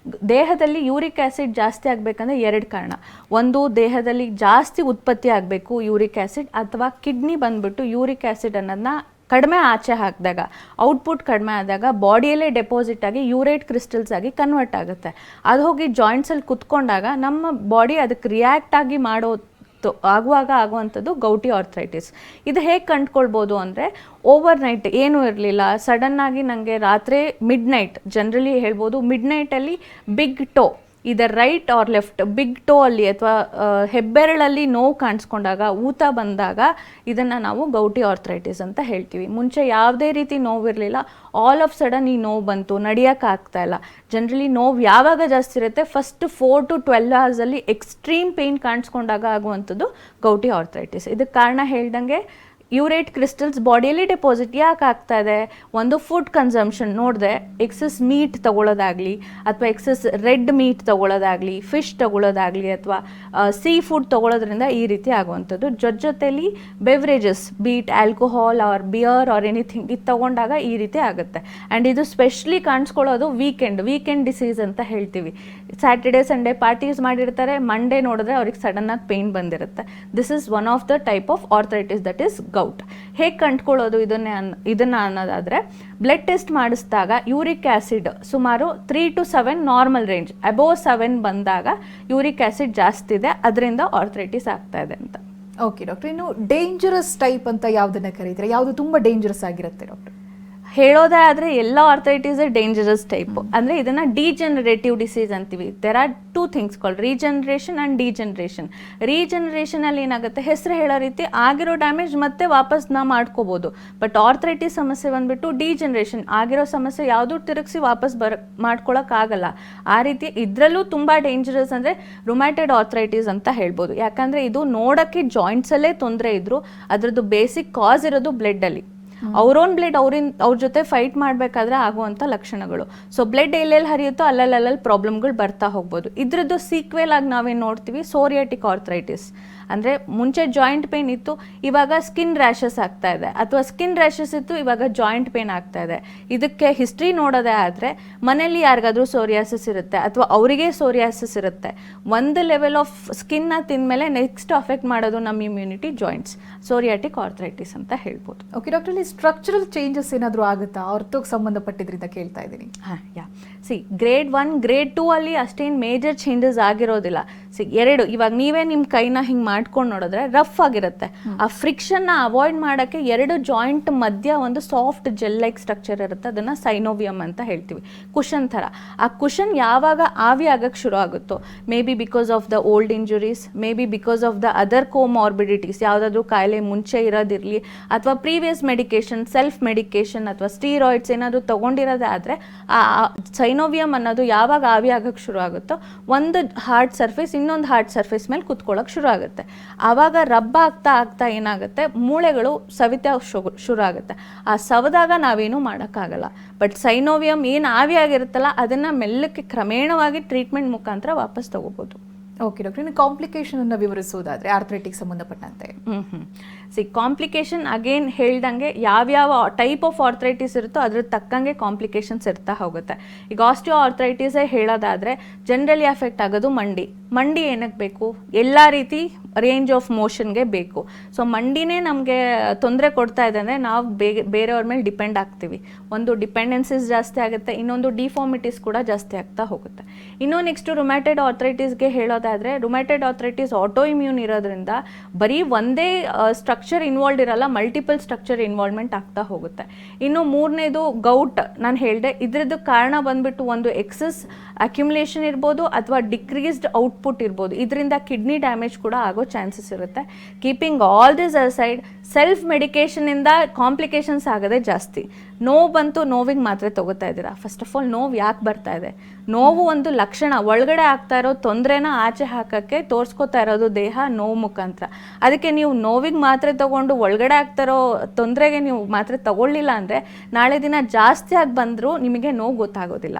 ದೇಹದಲ್ಲಿ ಯೂರಿಕ್ ಆ್ಯಸಿಡ್ ಜಾಸ್ತಿ ಆಗಬೇಕಂದ್ರೆ 2 ಕಾರಣ. ಒಂದು, ದೇಹದಲ್ಲಿ ಜಾಸ್ತಿ ಉತ್ಪತ್ತಿ ಆಗಬೇಕು ಯೂರಿಕ್ ಆ್ಯಸಿಡ್, ಅಥವಾ ಕಿಡ್ನಿ ಬಂದ್ಬಿಟ್ಟು ಯೂರಿಕ್ ಆ್ಯಸಿಡ್ ಅನ್ನೋದನ್ನ ಕಡಿಮೆ ಆಚೆ ಹಾಕಿದಾಗ, ಔಟ್ಪುಟ್ ಕಡಿಮೆ ಆದಾಗ ಬಾಡಿಯಲ್ಲೇ ಡೆಪಾಸಿಟ್ ಆಗಿ ಯೂರೇಟ್ ಕ್ರಿಸ್ಟಲ್ಸ್ ಆಗಿ ಕನ್ವರ್ಟ್ ಆಗುತ್ತೆ. ಅದು ಹೋಗಿ ಜಾಯಿಂಟ್ಸಲ್ಲಿ ಕುತ್ಕೊಂಡಾಗ ನಮ್ಮ ಬಾಡಿ ಅದಕ್ಕೆ ರಿಯಾಕ್ಟ್ ಆಗಿ ಆಗುವಂಥದ್ದು ಗೌಟಿ ಆರ್ಥರೈಟಿಸ್. ಇದು ಹೇಗೆ ಕಂಡುಕೊಳ್ಬೋದು ಅಂದರೆ, ಓವರ್ ನೈಟ್ ಏನೂ ಇರಲಿಲ್ಲ, ಸಡನ್ನಾಗಿ ನನಗೆ ರಾತ್ರಿ ಮಿಡ್ ನೈಟ್, ಜನರಲಿ ಹೇಳ್ಬೋದು ಮಿಡ್ ನೈಟಲ್ಲಿ ಬಿಗ್ ಟೋ, ಇದರ್ ರೈಟ್ ಆರ್ ಲೆಫ್ಟ್, ಬಿಗ್ ಟೋ ಅಲ್ಲಿ ಅಥವಾ ಹೆಬ್ಬೆರಳಲ್ಲಿ ನೋವು ಕಾಣಿಸ್ಕೊಂಡಾಗ, ಊತ ಬಂದಾಗ ಇದನ್ನು ನಾವು ಗೌಟಿ ಆರ್ಥರೈಟಿಸ್ ಅಂತ ಹೇಳ್ತೀವಿ. ಮುಂಚೆ ಯಾವುದೇ ರೀತಿ ನೋವಿರಲಿಲ್ಲ, ಆಲ್ ಆಫ್ ಸಡನ್ ಈ ನೋವು ಬಂತು, ನಡೆಯೋಕ್ಕಾಗ್ತಾ ಇಲ್ಲ. ಜನರಲಿ ನೋವು ಯಾವಾಗ ಜಾಸ್ತಿ ಇರುತ್ತೆ, first 4 to 12 hours extreme pain ಕಾಣಿಸ್ಕೊಂಡಾಗ ಆಗುವಂಥದ್ದು ಗೌಟಿ ಆರ್ಥರೈಟಿಸ್. ಇದಕ್ಕೆ ಕಾರಣ ಹೇಳ್ದಂಗೆ ಯೂರೇಟ್ ಕ್ರಿಸ್ಟಲ್ಸ್ ಬಾಡಿಯಲ್ಲಿ ಡೆಪಾಸಿಟ್ ಯಾಕೆ ಆಗ್ತಾ ಇದೆ? ಒಂದು ಫುಡ್ ಕನ್ಸಂಪ್ಷನ್ ನೋಡಿದೆ, ಎಕ್ಸಸ್ ಮೀಟ್ ತಗೊಳ್ಳೋದಾಗಲಿ ಅಥವಾ ಎಕ್ಸಸ್ ರೆಡ್ ಮೀಟ್ ತಗೊಳ್ಳೋದಾಗಲಿ, ಫಿಶ್ ತಗೊಳ್ಳೋದಾಗಲಿ ಅಥವಾ ಸೀ ಫುಡ್ ತಗೊಳ್ಳೋದ್ರಿಂದ ಈ ರೀತಿ ಆಗುವಂಥದ್ದು. ಜೊತೆಲಿ beverages, be it alcohol or beer or anything, ಇದು ತಗೊಂಡಾಗ ಈ ರೀತಿ ಆಗುತ್ತೆ. ಆ್ಯಂಡ್ ಇದು ಸ್ಪೆಷಲಿ ಕಾಣಿಸ್ಕೊಳ್ಳೋದು ವೀಕೆಂಡ್ ಡಿಸೀಸ್ ಅಂತ ಹೇಳ್ತೀವಿ. ಸ್ಯಾಟರ್ಡೇ ಸಂಡೇ ಪಾರ್ಟೀಸ್ ಮಾಡಿರ್ತಾರೆ, ಮಂಡೇ ನೋಡಿದ್ರೆ ಅವ್ರಿಗೆ ಸಡನ್ನಾಗಿ ಪೇಯ್ನ್ ಬಂದಿರುತ್ತೆ. This is one of the type of arthritis, that is gout. ಹೇಗೆ ಕಂಡುಕೊಳ್ಳೋದು ಇದನ್ನು ಅನ್ನೋದಾದರೆ, ಬ್ಲಡ್ ಟೆಸ್ಟ್ ಮಾಡಿಸಿದಾಗ ಯೂರಿಕ್ ಆ್ಯಸಿಡ್ ಸುಮಾರು 3 to 7 ನಾರ್ಮಲ್ ರೇಂಜ್, ಅಬೋವ್ 7 ಬಂದಾಗ ಯೂರಿಕ್ ಆ್ಯಸಿಡ್ ಜಾಸ್ತಿ ಇದೆ, ಅದರಿಂದ ಆರ್ಥರೈಟಿಸ್ ಆಗ್ತಾ ಇದೆ ಅಂತ. ಓಕೆ ಡಾಕ್ಟರ್, ಇನ್ನು ಡೇಂಜರಸ್ ಟೈಪ್ ಅಂತ ಯಾವುದನ್ನ ಕರೀತಾರೆ? ಯಾವುದು ತುಂಬ ಡೇಂಜರಸ್ ಆಗಿರುತ್ತೆ ಡಾಕ್ಟರ್? ಹೇಳೋದೇ ಆದರೆ ಎಲ್ಲ ಆರ್ಥರೈಟಿಸ್ ಡೇಂಜರಸ್ ಟೈಪ್. ಅಂದರೆ ಇದನ್ನು ಡಿಜೆನರೇಟಿವ್ ಡಿಸೀಸ್ ಅಂತೀವಿ. There are 2 things called regeneration and degeneration. ರೀಜನರೇಷನಲ್ಲಿ ಏನಾಗುತ್ತೆ, ಹೆಸರು ಹೇಳೋ ರೀತಿ ಆಗಿರೋ ಡ್ಯಾಮೇಜ್ ಮತ್ತೆ ವಾಪಸ್ ನಾವು ಮಾಡ್ಕೋಬೋದು. ಬಟ್ ಆರ್ಥರೈಟಿಸ್ ಸಮಸ್ಯೆ ಬಂದುಬಿಟ್ಟು ಡಿಜೆನರೇಷನ್, ಆಗಿರೋ ಸಮಸ್ಯೆ ಯಾವುದೂ ತಿರುಗಿಸಿ ವಾಪಸ್ ಮಾಡ್ಕೊಳಕ್ಕಾಗಲ್ಲ. ಆ ರೀತಿ ಇದರಲ್ಲೂ ತುಂಬ ಡೇಂಜರಸ್ ಅಂದರೆ ರುಮ್ಯಾಟೆಡ್ ಆರ್ಥರೈಟಿಸ್ ಅಂತ ಹೇಳ್ಬೋದು. ಯಾಕಂದರೆ ಇದು ನೋಡೋಕ್ಕೆ ಜಾಯಿಂಟ್ಸಲ್ಲೇ ತೊಂದರೆ ಇದ್ದರೂ ಅದರದ್ದು ಬೇಸಿಕ್ ಕಾಸ್ ಇರೋದು ಬ್ಲಡ್ಡಲ್ಲಿ. ಅವ್ರ ಬ್ಲಡ್ ಅವ್ರ ಜೊತೆ ಫೈಟ್ ಮಾಡಬೇಕಾದ್ರೆ ಆಗುವಂಥ ಲಕ್ಷಣಗಳು. ಸೊ ಬ್ಲಡ್ ಎಲ್ಲೆಲ್ಲಿ ಹರಿಯುತ್ತೋ ಅಲ್ಲಲ್ಲಿ ಪ್ರಾಬ್ಲಮ್ಗಳು ಬರ್ತಾ ಹೋಗ್ಬೋದು. ಇದ್ರದ್ದು ಸೀಕ್ವೆಲ್ ಆಗಿ ನಾವೇನು ನೋಡ್ತೀವಿ, ಸೋರಿಯಾಟಿಕ್ ಆರ್ಥರೈಟಿಸ್. ಅಂದರೆ ಮುಂಚೆ ಜಾಯಿಂಟ್ ಪೇನ್ ಇತ್ತು, ಇವಾಗ ಸ್ಕಿನ್ ರ್ಯಾಷಸ್ ಆಗ್ತಾ ಇದೆ, ಅಥವಾ ಸ್ಕಿನ್ ರ್ಯಾಷಸ್ ಇತ್ತು, ಇವಾಗ ಜಾಯಿಂಟ್ ಪೇನ್ ಆಗ್ತಾ ಇದೆ. ಇದಕ್ಕೆ ಹಿಸ್ಟ್ರಿ ನೋಡೋದೇ ಆದರೆ, ಮನೇಲಿ ಯಾರಿಗಾದ್ರೂ ಸೋರಿಯಾಸಿಸ್ ಇರುತ್ತೆ ಅಥವಾ ಅವರಿಗೆ ಸೋರಿಯಾಸಿಸ್ ಇರುತ್ತೆ, ಒಂದು ಲೆವೆಲ್ ಆಫ್ ಸ್ಕಿನ್ನ ತಿಂದಮೇಲೆ ನೆಕ್ಸ್ಟ್ ಅಫೆಕ್ಟ್ ಮಾಡೋದು ನಮ್ಮ ಇಮ್ಯುನಿಟಿ, ಜಾಯಿಂಟ್ಸ್, ಸೋರಿಯಾಟಿಕ್ ಆರ್ಥರೈಟಿಸ್ ಅಂತ ಹೇಳ್ಬೋದು. ಓಕೆ ಡಾಕ್ಟರ್, ಇಲ್ಲಿ ಸ್ಟ್ರಕ್ಚರಲ್ ಚೇಂಜಸ್ ಏನಾದರೂ ಆಗುತ್ತಾ? ಆರ್ಥೋಗೆ ಸಂಬಂಧಪಟ್ಟಿದ್ರಿಂದ ಕೇಳ್ತಾ ಇದ್ದೀನಿ. ಗ್ರೇಡ್ 1 ಗ್ರೇಡ್ 2 ಅಲ್ಲಿ ಅಷ್ಟೇನು ಮೇಜರ್ ಚೇಂಜಸ್ ಆಗಿರೋದಿಲ್ಲ. 2 ಇವಾಗ ನೀವೇ ನಿಮ್ಮ ಕೈನ ಹಿಂಗೆ ಮಾಡ್ಕೊಂಡು ನೋಡಿದ್ರೆ ರಫ್ ಆಗಿರುತ್ತೆ. ಆ ಫ್ರಿಕ್ಷನ್ನ ಅವಾಯ್ಡ್ ಮಾಡೋಕ್ಕೆ 2 ಜಾಯಿಂಟ್ ಮಧ್ಯ ಒಂದು ಸಾಫ್ಟ್ ಜೆಲ್ ಲೈಕ್ ಸ್ಟ್ರಕ್ಚರ್ ಇರುತ್ತೆ, ಅದನ್ನು ಸೈನೋವಿಯಮ್ ಅಂತ ಹೇಳ್ತೀವಿ, ಕುಷನ್ ಥರ. ಆ ಕುಷನ್ ಯಾವಾಗ ಆವಿ ಆಗಕ್ಕೆ ಶುರು ಆಗುತ್ತೋ, may be because of the old injuries, may be because of the other comorbidities, ಯಾವುದಾದ್ರೂ ಕಾಯಿಲೆ ಮುಂಚೆ ಇರೋದಿರಲಿ, ಅಥವಾ ಪ್ರೀವಿಯಸ್ ಮೆಡಿಕೇಶನ್, ಸೆಲ್ಫ್ ಮೆಡಿಕೇಶನ್ ಅಥವಾ ಸ್ಟೀರಾಯ್ಡ್ಸ್ ಏನಾದರೂ ತೊಗೊಂಡಿರೋದೇ ಆದರೆ ಆ ಸೈನೋವಿಯಮ್ ಅನ್ನೋದು ಯಾವಾಗ ಆವಿ ಆಗಕ್ಕೆ ಶುರು ಆಗುತ್ತೋ ಒಂದು ಹಾರ್ಡ್ ಸರ್ಫೇಸ್ ಇನ್ನೊಂದು ಹಾರ್ಡ್ ಸರ್ಫೇಸ್ ಮೇಲೆ ಕುತ್ಕೊಳ್ಳೋಕೆ ಶುರು ಆಗುತ್ತೆ. ಆವಾಗ ರಬ್ಬ ಆಗ್ತಾ ಆಗ್ತಾ ಏನಾಗುತ್ತೆ, ಮೂಳೆಗಳು ಸವಿತಾ ಶುರು ಆಗುತ್ತೆ. ಆ ಸವದಾಗ ನಾವೇನು ಮಾಡೋಕ್ಕಾಗಲ್ಲ. ಬಟ್ ಸೈನೋವಿಯಮ್ ಏನು ಆವಿ ಆಗಿರುತ್ತಲ್ಲ ಅದನ್ನು ಮೆಲ್ಲಕ್ಕೆ ಕ್ರಮೇಣವಾಗಿ ಟ್ರೀಟ್ಮೆಂಟ್ ಮುಖಾಂತರ ವಾಪಸ್ ತಗೋಬೋದು. ಓಕೆ ಡಾಕ್ಟರ್, ಇನ್ನು ಕಾಂಪ್ಲಿಕೇಶನ್ ಅನ್ನು ವಿವರಿಸುವುದಾದ್ರೆ ಆರ್ಥ್ರೈಟಿಕ್ ಸಂಬಂಧಪಟ್ಟಂತೆ. ಕಾಂಪ್ಲಿಕೇಶನ್ ಅಗೇನ್ ಹೇಳ್ದಂಗೆ ಯಾವ್ಯಾವ ಟೈಪ್ ಆಫ್ ಆರ್ಥ್ರೈಟಿಸ್ ಇರುತ್ತೋ ಅದ್ರ ತಕ್ಕಂಗೆ ಕಾಂಪ್ಲಿಕೇಶನ್ಸ್ ಇರ್ತಾ ಹೋಗುತ್ತೆ. ಈಗ ಆಸ್ಟಿಯೋ ಆರ್ಥ್ರೈಟಿಸೇ ಹೇಳೋದಾದರೆ ಜನರಲಿ ಅಫೆಕ್ಟ್ ಆಗೋದು ಮಂಡಿ ಏನಕ್ಕೆ ಬೇಕು, ಎಲ್ಲ ರೀತಿ ರೇಂಜ್ ಆಫ್ ಮೋಷನ್ಗೆ ಬೇಕು. ಸೊ ಮಂಡಿನೇ ನಮಗೆ ತೊಂದರೆ ಕೊಡ್ತಾ ಇದೆ ಅಂದರೆ ನಾವು ಬೇರೆಯವ್ರ ಮೇಲೆ ಡಿಪೆಂಡ್ ಆಗ್ತೀವಿ. ಒಂದು ಡಿಪೆಂಡೆನ್ಸೀಸ್ ಜಾಸ್ತಿ ಆಗುತ್ತೆ, ಇನ್ನೊಂದು ಡಿಫಾರ್ಮಿಟೀಸ್ ಕೂಡ ಜಾಸ್ತಿ ಆಗ್ತಾ ಹೋಗುತ್ತೆ. ಇನ್ನು ನೆಕ್ಸ್ಟ್ ರುಮ್ಯಾಟೆಡ್ ಆರ್ಥ್ರೈಟಿಸ್ಗೆ ಹೇಳೋದಾದರೆ, ರುಮ್ಯಾಟೆಡ್ ಆರ್ಥ್ರೈಟಿಸ್ ಆಟೋ ಇಮ್ಯೂನ್ ಇರೋದ್ರಿಂದ ಬರೀ ಒಂದೇ ಸ್ಟ್ರಕ್ಚರ್ ಇನ್ವಾಲ್ವ್ ಇರಲ್ಲ, ಮಲ್ಟಿಪಲ್ ಸ್ಟ್ರಕ್ಚರ್ ಇನ್ವಾಲ್ವ್ಮೆಂಟ್ ಆಗ್ತಾ ಹೋಗುತ್ತೆ. ಇನ್ನು ಮೂರನೇದು ಗೌಟ್, ನಾನು ಹೇಳಿದೆ ಇದ್ರದ್ದು ಕಾರಣ ಬಂದ್ಬಿಟ್ಟು ಒಂದು ಎಕ್ಸಸ್ ಅಕ್ಯುಮುಲೇಷನ್ ಇರ್ಬೋದು ಅಥವಾ ಡಿಕ್ರೀಸ್ಡ್ ಔಟ್ಪುಟ್ ಇರ್ಬೋದು. ಇದರಿಂದ ಕಿಡ್ನಿ ಡ್ಯಾಮೇಜ್ ಕೂಡ ಆಗೋ ಚಾನ್ಸಸ್ ಇರುತ್ತೆ. Keeping all this aside, self ಮೆಡಿಕೇಷನಿಂದ ಕಾಂಪ್ಲಿಕೇಶನ್ಸ್ ಆಗೋದೇ ಜಾಸ್ತಿ. ನೋವು ಬಂತು, ನೋವಿಗೆ ಮಾತ್ರೆ ತಗೋತಾ ಇದ್ದೀರಾ. ಫಸ್ಟ್ ಆಫ್ ಆಲ್ ನೋವು ಯಾಕೆ ಬರ್ತಾ ಇದೆ? ನೋವು ಒಂದು ಲಕ್ಷಣ, ಒಳಗಡೆ ಆಗ್ತಾ ಇರೋ ತೊಂದರೆನ ಆಚೆ ಹಾಕೋಕ್ಕೆ ತೋರಿಸ್ಕೊತಾ ಇರೋದು ದೇಹ ನೋವು ಮುಖಾಂತರ. ಅದಕ್ಕೆ ನೀವು ನೋವಿಗೆ ಮಾತ್ರೆ ತಗೊಂಡು ಒಳಗಡೆ ಆಗ್ತಾ ಇರೋ ತೊಂದರೆಗೆ ನೀವು ಮಾತ್ರೆ ತಗೊಳ್ಳಿಲ್ಲ ಅಂದರೆ ನಾಳೆ ದಿನ ಜಾಸ್ತಿ ಆಗಿ ಬಂದರೂ ನಿಮಗೆ ನೋವು ಗೊತ್ತಾಗೋದಿಲ್ಲ.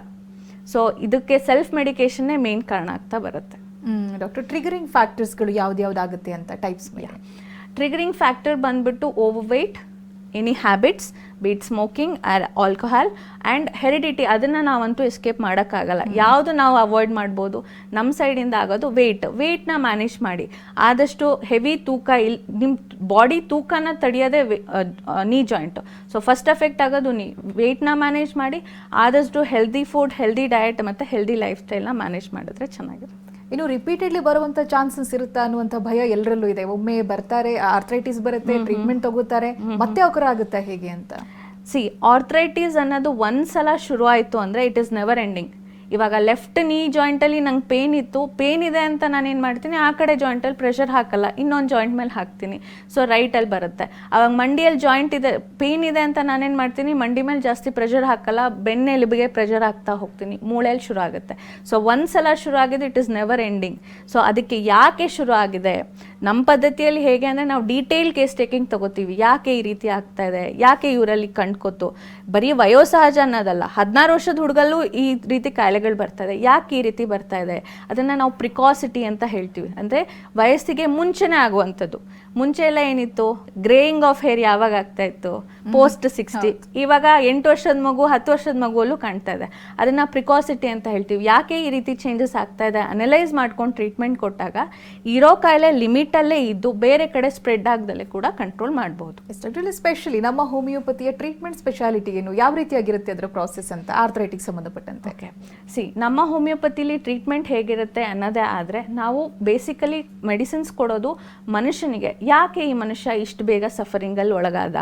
ಸೊ ಇದಕ್ಕೆ ಸೆಲ್ಫ್ ಮೆಡಿಕೇಷನ್ನೇ ಮೇನ್ ಕಾರಣ ಆಗ್ತಾ ಬರುತ್ತೆ. ಡಾಕ್ಟರ್, ಟ್ರಿಗರಿಂಗ್ ಫ್ಯಾಕ್ಟರ್ಸ್ಗಳು ಯಾವ್ದಾಗುತ್ತೆ ಅಂತ ಟೈಪ್ಸ್ ಮೇಲೆ? ಟ್ರಿಗರಿಂಗ್ ಫ್ಯಾಕ್ಟರ್ ಬಂದ್ಬಿಟ್ಟು overweight, any habits, be it smoking, alcohol and heredity. ಅದನ್ನು ನಾವಂತೂ ಎಸ್ಕೇಪ್ ಮಾಡೋಕ್ಕಾಗಲ್ಲ. ಯಾವುದು ನಾವು ಅವಾಯ್ಡ್ ಮಾಡ್ಬೋದು? ನಮ್ಮ ಸೈಡಿಂದ ಆಗೋದು ವೆಯ್ಟ್ನ ಮ್ಯಾನೇಜ್ ಮಾಡಿ. ಆದಷ್ಟು ಹೆವಿ ತೂಕ ನಿಮ್ಮ ಬಾಡಿ ತೂಕನ ತಡೆಯೋದೇ ನೀ ಜಾಯಿಂಟು. ಸೊ ಫಸ್ಟ್ ಎಫೆಕ್ಟ್ ಆಗೋದು ವೆಯ್ಟ್ನ ಮ್ಯಾನೇಜ್ ಮಾಡಿ, ಆದಷ್ಟು ಹೆಲ್ದಿ ಫುಡ್, ಹೆಲ್ದಿ ಡಯಟ್ ಮತ್ತು ಹೆಲ್ದಿ ಲೈಫ್ ಸ್ಟೈಲ್ನ ಮ್ಯಾನೇಜ್ ಮಾಡಿದ್ರೆ ಚೆನ್ನಾಗಿರುತ್ತೆ. ಇನ್ನು ರಿಪೀಟೆಡ್ಲಿ ಬರುವಂತ ಚಾನ್ಸಸ್ ಇರುತ್ತಾ ಅನ್ನುವಂಥ ಭಯ ಎಲ್ಲರಲ್ಲೂ ಇದೆ. ಒಮ್ಮೆ ಬರ್ತಾರೆ, ಆರ್ಥ್ರೈಟಿಸ್ ಬರುತ್ತೆ, ಟ್ರೀಟ್ಮೆಂಟ್ ತಗೋತಾರೆ, ಮತ್ತೆ ಅವಕರ ಆಗುತ್ತಾ ಹೇಗೆ ಅಂತ? ಆರ್ಥ್ರೈಟಿಸ್ ಅನ್ನೋದು ಒಂದ್ಸಲ ಶುರು ಆಯಿತು ಅಂದರೆ ಇಟ್ ಇಸ್ ನೆವರ್ ಎಂಡಿಂಗ್. ಇವಾಗ ಲೆಫ್ಟ್ ನೀ ಜಾಯಿಂಟಲ್ಲಿ ನಂಗೆ ಪೇನ್ ಇದೆ ಅಂತ ನಾನೇನು ಮಾಡ್ತೀನಿ, ಆ ಕಡೆ ಜಾಯಿಂಟಲ್ಲಿ ಪ್ರೆಷರ್ ಹಾಕಲ್ಲ, ಇನ್ನೊಂದು ಜಾಯಿಂಟ್ ಮೇಲೆ ಹಾಕ್ತೀನಿ. ಸೊ ರೈಟಲ್ಲಿ ಬರುತ್ತೆ. ಅವಾಗ ಮಂಡಿಯಲ್ಲಿ ಜಾಯಿಂಟ್ ಇದೆ, ಪೇನ್ ಇದೆ ಅಂತ ನಾನೇನು ಮಾಡ್ತೀನಿ, ಮಂಡಿ ಮೇಲೆ ಜಾಸ್ತಿ ಪ್ರೆಷರ್ ಹಾಕಲ್ಲ, ಬೆನ್ನೆಲುಬಿಗೆ ಪ್ರೆಷರ್ ಹಾಕ್ತಾ ಹೋಗ್ತೀನಿ, ಮೂಳೆಯಲ್ಲಿ ಶುರು ಆಗುತ್ತೆ. ಸೊ ಒಂದ್ಸಲ ಶುರು ಆಗಿದೆ, it is never ending. So ಅದಕ್ಕೆ ಯಾಕೆ ಶುರು ಆಗಿದೆ? ನಮ್ಮ ಪದ್ಧತಿಯಲ್ಲಿ ಹೇಗೆ ಅಂದರೆ ನಾವು ಡೀಟೇಲ್ ಕೇಸ್ ಟೇಕಿಂಗ್ ತಗೋತೀವಿ. ಯಾಕೆ ಈ ರೀತಿ ಆಗ್ತಾ ಇದೆ, ಯಾಕೆ ಇವರಲ್ಲಿ ಕಂಡ್ಕೊತು, ಬರೀ ವಯೋಸಹಜ ಅನ್ನೋದಲ್ಲ, 16 ವರ್ಷದ ಹುಡುಗಲ್ಲೂ ಈ ರೀತಿ ಕಾಯಿಲೆಗಳು ಬರ್ತಾ ಇದೆ. ಯಾಕೆ ಈ ರೀತಿ ಬರ್ತಾ ಇದೆ ಅದನ್ನು ನಾವು ಪ್ರಿಕಾಸಿಟಿ ಅಂತ ಹೇಳ್ತೀವಿ. ಅಂದರೆ ವಯಸ್ಸಿಗೆ ಮುಂಚೆನೇ ಆಗುವಂಥದ್ದು. ಮುಂಚೆ ಎಲ್ಲ ಏನಿತ್ತು, ಗ್ರೇಯಿಂಗ್ ಆಫ್ ಹೇರ್ ಯಾವಾಗ ಆಗ್ತಾ ಇತ್ತು? ಪೋಸ್ಟ್ 60. ಇವಾಗ 8 ವರ್ಷದ ಮಗು, 10 ವರ್ಷದ ಮಗುವಲ್ಲೂ ಕಾಣ್ತಾ ಇದೆ. ಅದನ್ನು ಪ್ರಿಕಾಸಿಟಿ ಅಂತ ಹೇಳ್ತೀವಿ. ಯಾಕೆ ಈ ರೀತಿ ಚೇಂಜಸ್ ಆಗ್ತಾ ಇದೆ ಅನಲೈಸ್ ಮಾಡ್ಕೊಂಡು ಟ್ರೀಟ್ಮೆಂಟ್ ಕೊಟ್ಟಾಗ ಇರೋ ಕಾಯಿಲೆ ಲಿಮಿಟಲ್ಲೇ ಇದ್ದು ಬೇರೆ ಕಡೆ ಸ್ಪ್ರೆಡ್ ಆಗದಲ್ಲೇ ಕೂಡ ಕಂಟ್ರೋಲ್ ಮಾಡ್ಬೋದು. ಸ್ಪೆಷಲಿ ನಮ್ಮ ಹೋಮಿಯೋಪತಿಯ ಟ್ರೀಟ್ಮೆಂಟ್ ಸ್ಪೆಷಾಲಿಟಿ ಏನು, ಯಾವ ರೀತಿಯಾಗಿರುತ್ತೆ ಅದರ ಪ್ರಾಸೆಸ್ ಅಂತ ಆರ್ಥ್ರೈಟಿಕ್ ಸಂಬಂಧಪಟ್ಟಂತೆ? ಓಕೆ, ನಮ್ಮ ಹೋಮಿಯೋಪತಿಲಿ ಟ್ರೀಟ್ಮೆಂಟ್ ಹೇಗಿರುತ್ತೆ ಅನ್ನೋದೇ ಆದರೆ, ನಾವು ಬೇಸಿಕಲಿ ಮೆಡಿಸಿನ್ಸ್ ಕೊಡೋದು ಮನುಷ್ಯನಿಗೆ. ಯಾಕೆ ಈ ಮನುಷ್ಯ ಇಷ್ಟು ಬೇಗ ಸಫರಿಂಗಲ್ಲಿ ಒಳಗಾದ?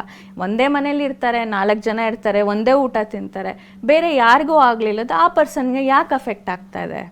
ಒಂದೇ ಮನೇಲಿ ಇರ್ತಾರೆ, 4 ಜನ ಇರ್ತಾರೆ, ಒಂದೇ ಊಟ ತಿಂತಾರೆ, ಬೇರೆ ಯಾರಿಗೂ ಆಗಲಿಲ್ಲದ ಆ ಪರ್ಸನ್ಗೆ ಯಾಕೆ ಅಫೆಕ್ಟ್ ಆಗ್ತಾ ಇದೆ?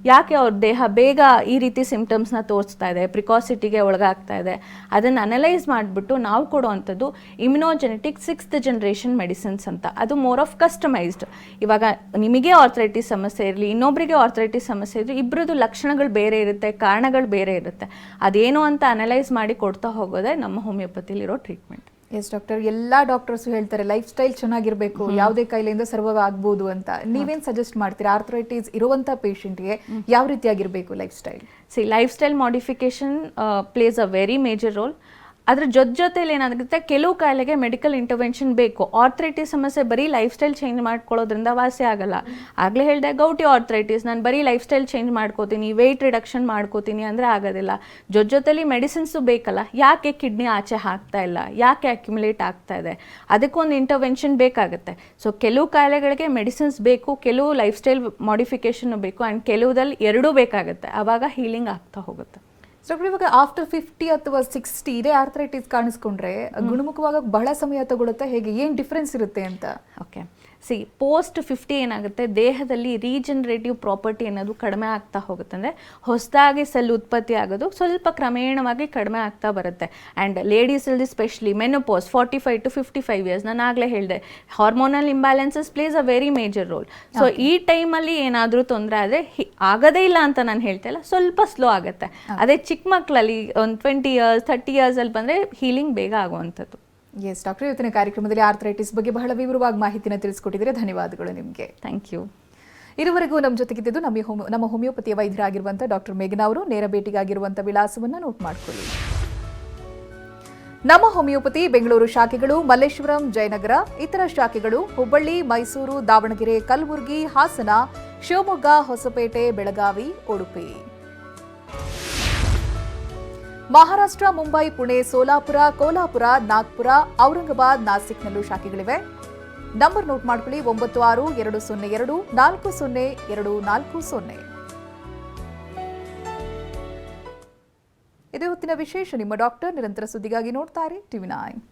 ಯಾಕೆ ಅವ್ರ ದೇಹ ಬೇಗ ಈ ರೀತಿ ಸಿಂಪ್ಟಮ್ಸ್ನ ತೋರಿಸ್ತಾ ಇದೆ, ಪ್ರಿಕಾಸಿಟಿಗೆ ಒಳಗಾಗ್ತಾ ಇದೆ? ಅದನ್ನು ಅನಲೈಸ್ ಮಾಡಿಬಿಟ್ಟು ನಾವು ಕೊಡುವಂಥದ್ದು ಇಮ್ಯುನೋಜೆನೆಟಿಕ್ 6th ಜನರೇಷನ್ ಮೆಡಿಸಿನ್ಸ್ ಅಂತ. ಅದು ಮೋರ್ ಆಫ್ ಕಸ್ಟಮೈಸ್ಡ್. ಇವಾಗ ನಿಮಗೆ ಆರ್ಥ್ರೈಟಿಸ್ ಸಮಸ್ಯೆ ಇರಲಿ, ಇನ್ನೊಬ್ಬರಿಗೆ ಆರ್ಥ್ರೈಟಿಸ್ ಸಮಸ್ಯೆ ಇರಲಿ, ಇಬ್ಬರದ್ದು ಲಕ್ಷಣಗಳು ಬೇರೆ ಇರುತ್ತೆ, ಕಾರಣಗಳು ಬೇರೆ ಇರುತ್ತೆ. ಅದೇನು ಅಂತ ಅನಲೈಸ್ ಮಾಡಿ ಕೊಡ್ತಾ ಹೋಗೋದೇ ನಮ್ಮ ಹೋಮಿಯೋಪತಿಲಿರೋ ಟ್ರೀಟ್ಮೆಂಟ್. ಎಸ್ ಡಾಕ್ಟರ್, ಎಲ್ಲ ಡಾಕ್ಟರ್ಸು ಹೇಳ್ತಾರೆ ಲೈಫ್ ಸ್ಟೈಲ್ ಚೆನ್ನಾಗಿರ್ಬೇಕು, ಯಾವುದೇ ಕಾಯಿಲೆಯಿಂದ ಸರ್ವೈವ್ ಆಗ್ಬೋದು ಅಂತ. ನೀವೇನು ಸಜೆಸ್ಟ್ ಮಾಡ್ತೀರಾ ಆರ್ಥ್ರೈಟಿಸ್ ಇರುವಂಥ ಪೇಷಂಟ್ಗೆ ಯಾವ ರೀತಿಯಾಗಿರಬೇಕು lifestyle? Lifestyle modification plays a very major role. ಅದ್ರ ಜೊತೆಲಿ ಏನಾಗುತ್ತೆ, ಕೆಲವು ಕಾಯಿಲೆಗೆ ಮೆಡಿಕಲ್ ಇಂಟರ್ವೆನ್ಷನ್ ಬೇಕು. ಆರ್ಥ್ರೈಟಿಸ್ ಸಮಸ್ಯೆ ಬರೀ ಲೈಫ್ ಸ್ಟೈಲ್ ಚೇಂಜ್ ಮಾಡ್ಕೊಳ್ಳೋದ್ರಿಂದ ವಾಸಿ ಆಗಲ್ಲ. ಆಗಲೇ ಹೇಳಿದೆ, ಗೌಟಿ ಆರ್ಥ್ರೈಟಿಸ್ ನಾನು ಬರೀ ಲೈಫ್ ಸ್ಟೈಲ್ ಚೇಂಜ್ ಮಾಡ್ಕೋತೀನಿ, ವೆಯ್ಟ್ ರಿಡಕ್ಷನ್ ಮಾಡ್ಕೋತೀನಿ ಅಂದರೆ ಆಗೋದಿಲ್ಲ. ಜೊತೆಲಿ ಮೆಡಿಸಿನ್ಸು ಬೇಕಲ್ಲ. ಯಾಕೆ ಕಿಡ್ನಿ ಆಚೆ ಹಾಕ್ತಾ ಇಲ್ಲ, ಯಾಕೆ ಅಕ್ಯುಮುಲೇಟ್ ಆಗ್ತಾ ಇದೆ, ಅದಕ್ಕೊಂದು ಇಂಟರ್ವೆನ್ಷನ್ ಬೇಕಾಗುತ್ತೆ. ಸೊ ಕೆಲವು ಕಾಯಿಲೆಗಳಿಗೆ ಮೆಡಿಸಿನ್ಸ್ ಬೇಕು, ಕೆಲವು ಲೈಫ್ ಸ್ಟೈಲ್ ಮಾಡಿಫಿಕೇಷನ್ ಬೇಕು, ಆ್ಯಂಡ್ ಕೆಲವುದಲ್ಲಿ ಎರಡೂ ಬೇಕಾಗುತ್ತೆ. ಆವಾಗ ಹೀಲಿಂಗ್ ಆಗ್ತಾ ಹೋಗುತ್ತೆ. ಡಾಕ್ಟರ್, ಇವಾಗ ಆಫ್ಟರ್ 50 ಅಥವಾ 60 ಇದೇ ಆರ್ಥರೈಟಿಸ್ ಕಾಣಿಸ್ಕೊಂಡ್ರೆ ಗುಣಮುಖವಾಗಕ್ಕೆ ಬಹಳ ಸಮಯ ತಗೊಳುತ್ತೆ, ಹೇಗೆ ಏನ್ ಡಿಫ್ರೆನ್ಸ್ ಇರುತ್ತೆ ಅಂತ? ಓಕೆ, ಪೋಸ್ಟ್ 50 ಏನಾಗುತ್ತೆ, ದೇಹದಲ್ಲಿ ರೀಜನರೇಟಿವ್ ಪ್ರಾಪರ್ಟಿ ಅನ್ನೋದು ಕಡಿಮೆ ಆಗ್ತಾ ಹೋಗುತ್ತೆ. ಅಂದರೆ ಹೊಸದಾಗಿ ಸೆಲ್ ಉತ್ಪತ್ತಿ ಆಗೋದು ಸ್ವಲ್ಪ ಕ್ರಮೇಣವಾಗಿ ಕಡಿಮೆ ಆಗ್ತಾ ಬರುತ್ತೆ. ಆ್ಯಂಡ್ ಲೇಡೀಸಲ್ಲಿ ಸ್ಪೆಷಲಿ ಮೆನೋಪೋಸ್ 45 to 55 ಇಯರ್ಸ್, ನಾನು ಆಗಲೇ ಹೇಳಿದೆ, hormonal imbalances plays a very major role. So ಈ ಟೈಮಲ್ಲಿ ಏನಾದರೂ ತೊಂದರೆ ಆದರೆ ಆಗೋದೇ ಇಲ್ಲ ಅಂತ ನಾನು ಹೇಳ್ತಾ ಇಲ್ಲ, ಸ್ವಲ್ಪ ಸ್ಲೋ ಆಗುತ್ತೆ. ಅದೇ ಚಿಕ್ಕ ಮಕ್ಕಳಲ್ಲಿ ಒಂದು 20 ಇಯರ್ಸ್ 30 ಇಯರ್ಸಲ್ಲಿ ಬಂದರೆ ಹೀಲಿಂಗ್ ಬೇಗ ಆಗುವಂಥದ್ದು. ಎಸ್ ಡಾಕ್ಟರ್, ಇವತ್ತಿನ ಕಾರ್ಯಕ್ರಮದಲ್ಲಿ ಆರ್ಥರೈಟಿಸ್ ಬಗ್ಗೆ ಬಹಳ ವಿವರವಾಗಿ ಮಾಹಿತಿನ ತಿಳಿಸ್ಕೊಟ್ಟಿದ್ದೀರಿ, ಧನ್ಯವಾದಗಳು ನಿಮಗೆ. Thank you. ಇದುವರೆಗೂ ನಮ್ಮ ಜೊತೆಗಿದ್ದು ನಮ್ಮ ಹೋಮಿಯೋಪತಿಯ ವೈದ್ಯರಾಗಿರುವಂಥ ಡಾಕ್ಟರ್ ಮೇಘನಾ ಅವರು. ನೇರ ಭೇಟಿಗಾಗಿರುವಂಥ ವಿಳಾಸವನ್ನು ನೋಟ್ ಮಾಡಿಕೊಳ್ಳಿ. ನಮ್ಮ ಹೋಮಿಯೋಪತಿ ಬೆಂಗಳೂರು ಶಾಖೆಗಳು ಮಲ್ಲೇಶ್ವರಂ, ಜಯನಗರ. ಇತರ ಶಾಖೆಗಳು ಹುಬ್ಬಳ್ಳಿ, ಮೈಸೂರು, ದಾವಣಗೆರೆ, ಕಲಬುರಗಿ, ಹಾಸನ, ಶಿವಮೊಗ್ಗ, ಹೊಸಪೇಟೆ, ಬೆಳಗಾವಿ, ಉಡುಪಿ. ಮಹಾರಾಷ್ಟ್ರ, ಮುಂಬೈ, ಪುಣೆ, ಸೋಲಾಪುರ, ಕೋಲ್ಹಾಪುರ, ನಾಗ್ಪುರ, ಔರಂಗಾಬಾದ್, ನಾಸಿಕ್ನಲ್ಲೂ ಶಾಖೆಗಳಿವೆ. ನಂಬರ್ ನೋಟ್ ಮಾಡ್ಕೊಳ್ಳಿ, 96-202-40-240. ಇದೇ ಹೊತ್ತಿನ ವಿಶೇಷ. ನಿಮ್ಮ ಡಾಕ್ಟರ್ ನಿರಂತರ ಸುದ್ದಿಗಾಗಿ ನೋಡ್ತಾರೆ TV9.